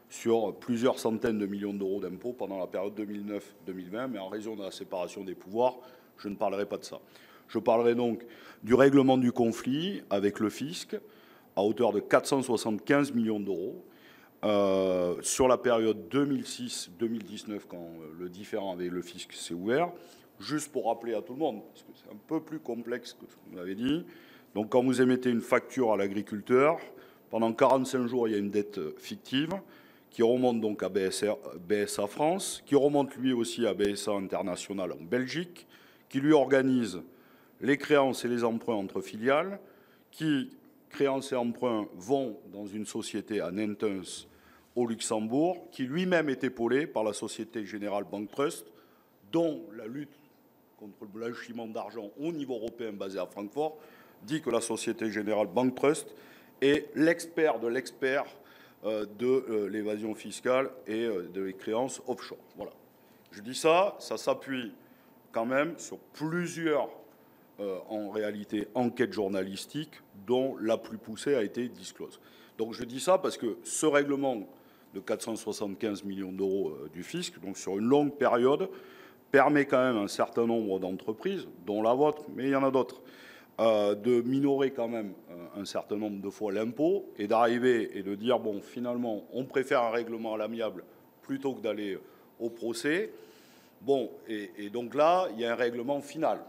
sur plusieurs centaines de millions d'euros d'impôts pendant la période 2009-2020. Mais en raison de la séparation des pouvoirs, je ne parlerai pas de ça. Je parlerai donc du règlement du conflit avec le fisc à hauteur de 475 millions d'euros. Sur la période 2006-2019, quand le différend avec le fisc s'est ouvert, juste pour rappeler à tout le monde, parce que c'est un peu plus complexe que ce que vous avez dit. Donc, quand vous émettez une facture à l'agriculteur, pendant 45 jours, il y a une dette fictive qui remonte donc à BSA France, qui remonte lui aussi à BSA International en Belgique, qui lui organise les créances et les emprunts entre filiales, qui, créances et emprunts, vont dans une société à Nantens au Luxembourg, qui lui-même est épaulé par la Société Générale Bank Trust, dont la lutte contre le blanchiment d'argent au niveau européen basé à Francfort dit que la Société Générale Bank Trust est l'expert de l'expert de l'évasion fiscale et de les créances offshore. Voilà. Je dis ça, ça s'appuie quand même sur plusieurs, en réalité, enquêtes journalistiques dont la plus poussée a été disclose. Donc je dis ça parce que ce règlement de 475 millions d'euros du fisc, donc sur une longue période, permet quand même à un certain nombre d'entreprises, dont la vôtre, mais il y en a d'autres, de minorer quand même un certain nombre de fois l'impôt et d'arriver et de dire, bon, finalement, on préfère un règlement à l'amiable plutôt que d'aller au procès. Bon, et donc là, il y a un règlement final.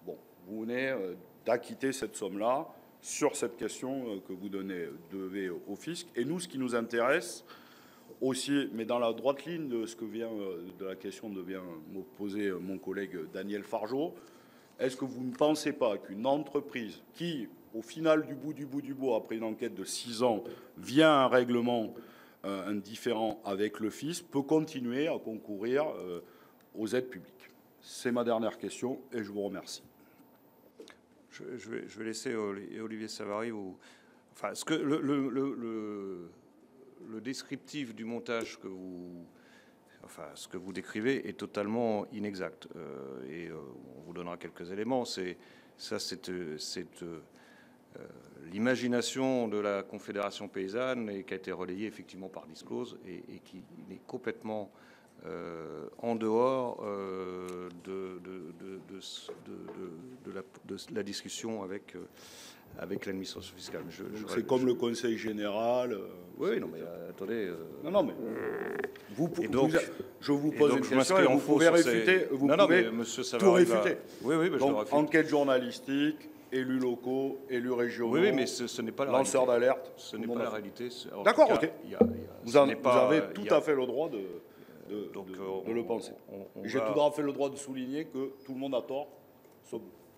Bon, vous venez d'acquitter cette somme-là sur cette question que vous devez au fisc. Et nous, ce qui nous intéresse aussi, mais dans la droite ligne de ce que de la question que vient me poser mon collègue Daniel Fargeot, est-ce que vous ne pensez pas qu'une entreprise qui, au final du bout, après une enquête de 6 ans, vient à un règlement indifférent avec le fisc, peut continuer à concourir aux aides publiques? C'est ma dernière question et je vous remercie. Je vais laisser Olivier Savary vous... Enfin, le descriptif du montage ce que vous décrivez est totalement inexact. On vous donnera quelques éléments. C'est l'imagination de la Confédération paysanne et qui a été relayée effectivement par Disclose et qui est complètement en dehors de la discussion avec l'administration fiscale. C'est comme le Conseil général. Oui, non, mais attendez. Non, mais je vous pose une question et vous pouvez réfuter. Vous pouvez tout réfuter. Oui, donc, enquête journalistique, élus locaux, élus régionaux. Oui, mais ce n'est pas la lanceurs d'alerte. Ce n'est pas la réalité. D'accord, ok. Vous avez tout à fait le droit de le penser. J'ai tout à fait le droit de souligner que tout le monde a tort.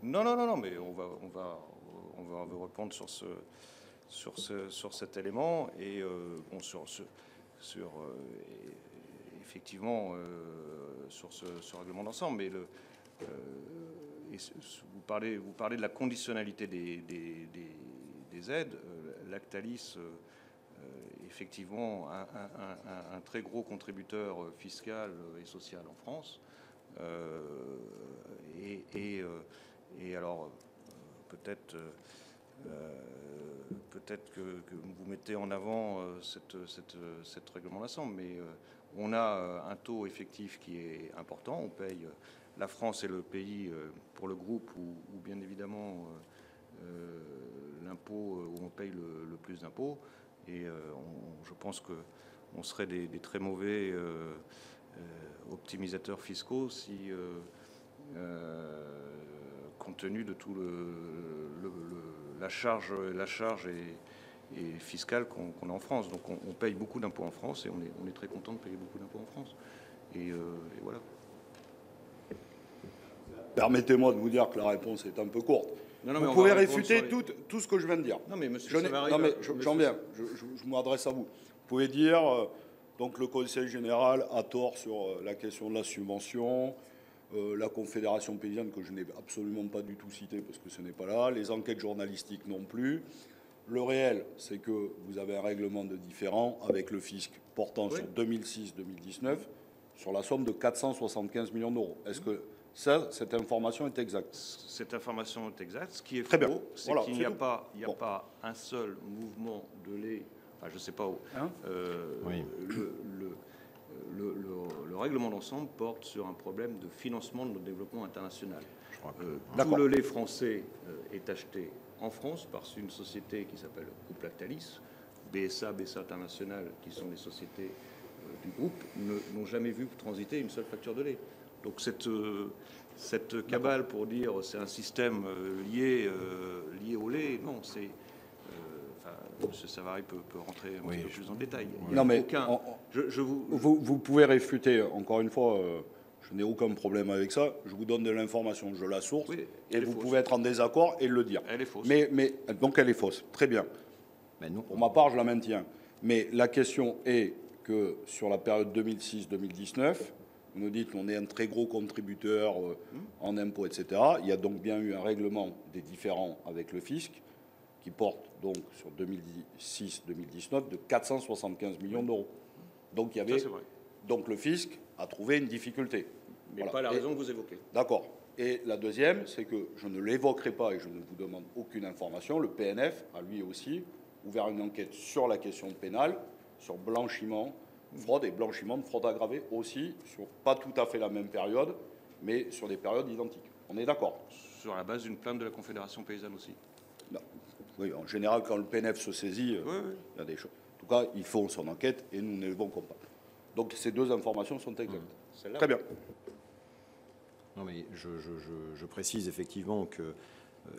Non, mais on va vous répondre sur cet élément et effectivement sur ce règlement d'ensemble. Mais vous parlez de la conditionnalité des aides. Lactalis effectivement un très gros contributeur fiscal et social en France. Et alors peut-être que vous mettez en avant cette règlement d'ensemble, mais on a un taux effectif qui est important. On paye, la France est le pays pour le groupe où bien évidemment l'impôt, où on paye le plus d'impôts. Et je pense qu'on serait des très mauvais optimisateurs fiscaux si, compte tenu de tout la charge et fiscale qu'on a en France. Donc on paye beaucoup d'impôts en France et on est très content de payer beaucoup d'impôts en France. Et voilà. Permettez-moi de vous dire que la réponse est un peu courte. Non, vous pouvez réfuter tout ce que je viens de dire. Non, mais monsieur j'en viens. Je m'adresse à vous. Vous pouvez dire, donc le Conseil général a tort sur la question de la subvention. la Confédération paysanne, que je n'ai absolument pas du tout citée parce que ce n'est pas là, les enquêtes journalistiques non plus. Le réel, c'est que vous avez un règlement de différend avec le fisc portant sur 2006-2019 sur la somme de 475 millions d'euros. Est-ce que cette information est exacte? Cette information est exacte. Ce qui est Très bien. faux, c'est Voilà, qu'il c'est n'y a, tout. pas, pas un seul mouvement de lait, enfin, je ne sais pas où. Hein Oui. Le règlement d'ensemble porte sur un problème de financement de notre développement international. Tout D'accord. le lait français est acheté en France par une société qui s'appelle Groupe Lactalis. BSA International, qui sont les sociétés du groupe, n'ont jamais vu transiter une seule facture de lait. Donc cette cabale pour dire c'est un système lié au lait, non, c'est... M. Savary peut rentrer un petit peu plus en détail. Non, mais vous pouvez réfuter, encore une fois, je n'ai aucun problème avec ça, je vous donne de l'information, je la source, et vous pouvez être en désaccord et le dire. Elle est fausse. Donc elle est fausse, très bien. Pour ma part, je la maintiens. Mais la question est que sur la période 2006-2019, vous nous dites qu'on est un très gros contributeur en impôts, etc. Il y a donc bien eu un règlement des différends avec le fisc qui porte donc sur 2006-2019 de 475 millions d'euros. Donc il y avait, donc le fisc a trouvé une difficulté. Mais voilà. Pas la raison que vous évoquez. D'accord. Et la deuxième, c'est que je ne l'évoquerai pas et je ne vous demande aucune information. Le PNF a lui aussi ouvert une enquête sur la question pénale, sur blanchiment, fraude et blanchiment de fraude aggravée aussi, sur pas tout à fait la même période, mais sur des périodes identiques. On est d'accord? Sur la base d'une plainte de la Confédération paysanne aussi. Non. Oui, en général, quand le PNF se saisit, il y a des choses. En tout cas, ils font son enquête et nous ne l'évoquons pas. Donc ces deux informations sont exactes. Très bien. Non, mais je précise effectivement que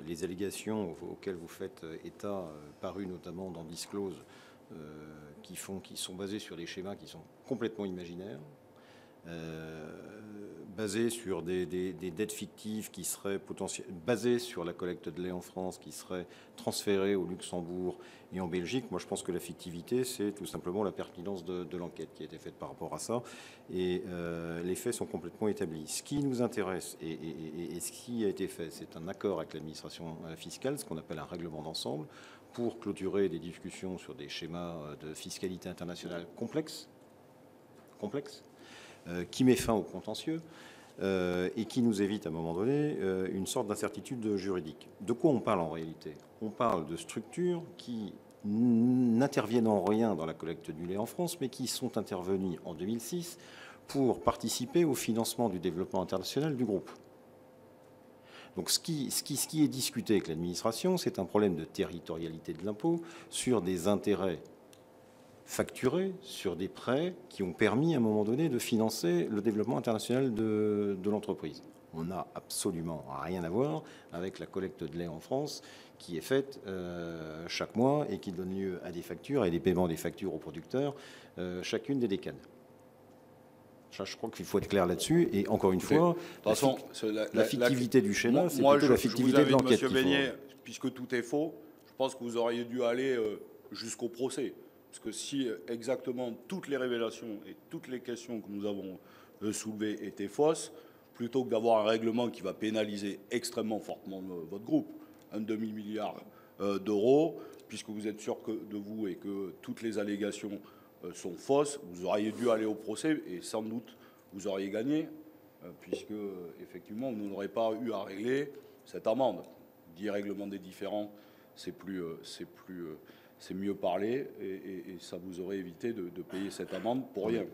les allégations auxquelles vous faites état, parues notamment dans Disclose, qui sont basées sur des schémas qui sont complètement imaginaires, basés sur des dettes fictives qui seraient basées sur la collecte de lait en France, qui seraient transférées au Luxembourg et en Belgique. Moi, je pense que la fictivité, c'est tout simplement la pertinence de l'enquête qui a été faite par rapport à ça. Et les faits sont complètement établis. Ce qui nous intéresse et ce qui a été fait, c'est un accord avec l'administration fiscale, ce qu'on appelle un règlement d'ensemble, pour clôturer des discussions sur des schémas de fiscalité internationale complexes, qui met fin au contentieux et qui nous évite à un moment donné une sorte d'incertitude juridique. De quoi on parle en réalité? On parle de structures qui n'interviennent en rien dans la collecte du lait en France, mais qui sont intervenues en 2006 pour participer au financement du développement international du groupe. Donc ce qui est discuté avec l'administration, c'est un problème de territorialité de l'impôt sur des intérêts facturés sur des prêts qui ont permis à un moment donné de financer le développement international de l'entreprise. On n'a absolument rien à voir avec la collecte de lait en France qui est faite chaque mois et qui donne lieu à des factures et des paiements des factures aux producteurs chacune des décades. Ça, je crois qu'il faut être clair là-dessus. Et encore une fois, la fictivité du schéma, c'est plutôt la fictivité de l'enquête. Monsieur Beignet, puisque tout est faux, je pense que vous auriez dû aller jusqu'au procès. Parce que si exactement toutes les révélations et toutes les questions que nous avons soulevées étaient fausses, plutôt que d'avoir un règlement qui va pénaliser extrêmement fortement votre groupe, un demi-milliard d'euros, puisque vous êtes sûr de vous et que toutes les allégations sont fausses, vous auriez dû aller au procès et sans doute vous auriez gagné, puisque effectivement vous n'aurez pas eu à régler cette amende. Dit règlement des différends, c'est mieux parler et ça vous aurait évité de payer cette amende pour rien.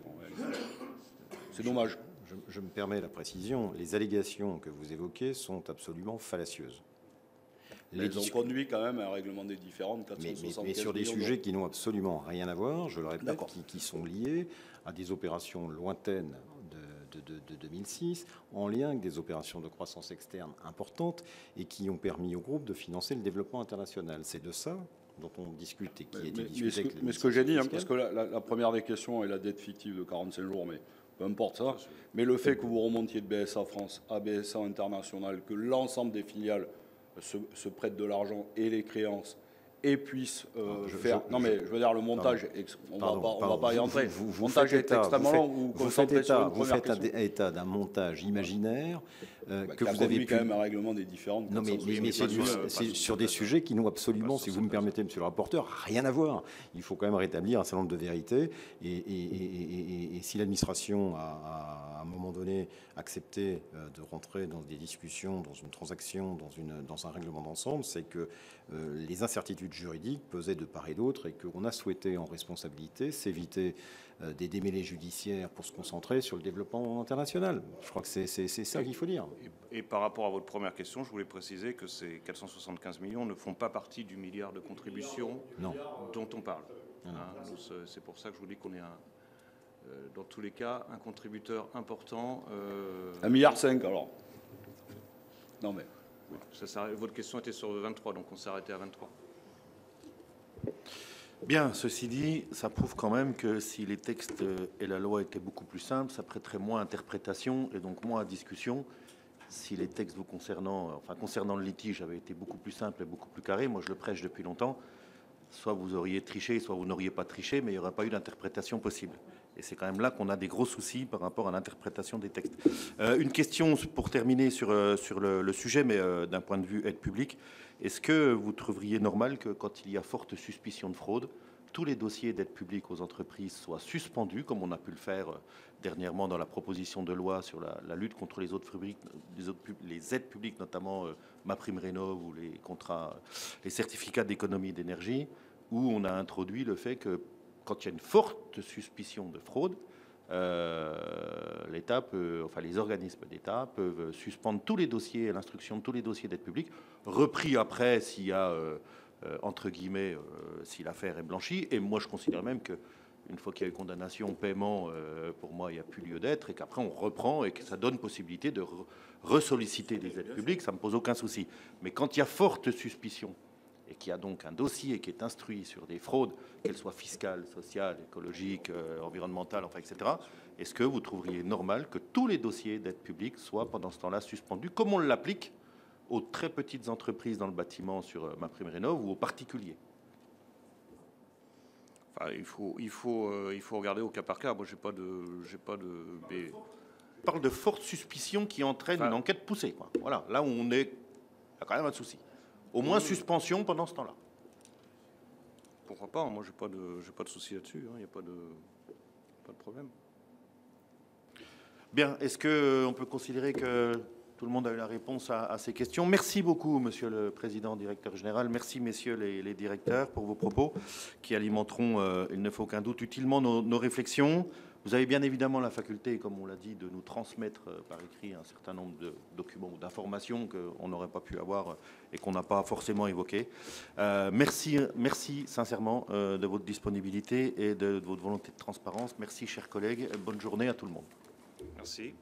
C'est dommage. Je me permets la précision. Les allégations que vous évoquez sont absolument fallacieuses. Elles ont conduit quand même à un règlement des différends de 475 mais sur des sujets qui n'ont absolument rien à voir, je le répète, qui sont liés à des opérations lointaines de 2006, en lien avec des opérations de croissance externe importantes et qui ont permis au groupe de financer le développement international. C'est de ça dont on discute et qui a été discuté avec mais ce que j'ai dit, parce que la première des questions est la dette fictive de 45 jours, mais peu importe ça. Mais le fait que vous remontiez de BSA France à BSA International, que l'ensemble des filiales se prêtent de l'argent et les créances, et puisse faire... Non, mais je veux dire, le montage, on ne va pas y entrer. Vous montage est extrêmement long. Vous faites état d'un montage imaginaire que vous avez pu... quand même un règlement des différentes... Non, mais c'est sur des sujets qui n'ont absolument, si vous me permettez, monsieur le rapporteur, rien à voir. Il faut quand même rétablir un certain nombre de vérités. Et si l'administration a, à un moment donné, accepté de rentrer dans des discussions, dans une transaction, dans un règlement d'ensemble, c'est que les incertitudes juridiques pesaient de part et d'autre et qu'on a souhaité, en responsabilité, s'éviter des démêlés judiciaires pour se concentrer sur le développement international. Je crois que c'est ça qu'il faut dire. Et par rapport à votre première question, je voulais préciser que ces 475 millions ne font pas partie du milliard de contributions dont on parle. Hein, c'est pour ça que je vous dis qu'on est dans tous les cas un contributeur important. 1,5 milliard alors. Non mais... Votre question était sur 23, donc on s'est arrêté à 23. Bien, ceci dit, ça prouve quand même que si les textes et la loi étaient beaucoup plus simples, ça prêterait moins à interprétation et donc moins à discussion. Si les textes vous concernant le litige avaient été beaucoup plus simples et beaucoup plus carrés, moi je le prêche depuis longtemps, soit vous auriez triché, soit vous n'auriez pas triché, mais il n'y aurait pas eu d'interprétation possible. Et c'est quand même là qu'on a des gros soucis par rapport à l'interprétation des textes. Une question pour terminer sur le sujet, mais d'un point de vue aide publique. Est-ce que vous trouveriez normal que quand il y a forte suspicion de fraude, tous les dossiers d'aide publique aux entreprises soient suspendus, comme on a pu le faire dernièrement dans la proposition de loi sur la lutte contre les aides publiques, notamment MaPrimeRénov' ou les certificats d'économie d'énergie, où on a introduit le fait que quand il y a une forte suspicion de fraude, les organismes d'État peuvent suspendre tous les dossiers, l'instruction de tous les dossiers d'aide publique, repris après s'il y a, entre guillemets, si l'affaire est blanchie. Et moi, je considère même qu'une fois qu'il y a eu condamnation, paiement, pour moi, il n'y a plus lieu d'être, et qu'après, on reprend et que ça donne possibilité de ressolliciter des aides publiques, ça ne me pose aucun souci. Mais quand il y a forte suspicion, et qu'il y a donc un dossier qui est instruit sur des fraudes, qu'elles soient fiscales, sociales, écologiques, environnementales, etc., est-ce que vous trouveriez normal que tous les dossiers d'aide publique soient pendant ce temps-là suspendus, comme on l'applique aux très petites entreprises dans le bâtiment sur MaPrimeRénov' ou aux particuliers? Enfin, il faut regarder au cas par cas. Moi, j'ai pas de. Je parle de forte suspicion qui entraîne une enquête poussée, quoi. Voilà, là où il y a quand même un souci. Au moins suspension pendant ce temps-là. Pourquoi pas? Moi, j'ai pas de souci là-dessus. Il n'y a pas de problème. Bien. Est-ce qu'on peut considérer que tout le monde a eu la réponse à ces questions? Merci beaucoup, Monsieur le Président, Directeur Général. Merci, Messieurs les directeurs, pour vos propos qui alimenteront, il ne faut aucun doute, utilement nos réflexions. Vous avez bien évidemment la faculté, comme on l'a dit, de nous transmettre par écrit un certain nombre de documents ou d'informations qu'on n'aurait pas pu avoir et qu'on n'a pas forcément évoquées. Merci sincèrement de votre disponibilité et de votre volonté de transparence. Merci, chers collègues. Bonne journée à tout le monde. Merci.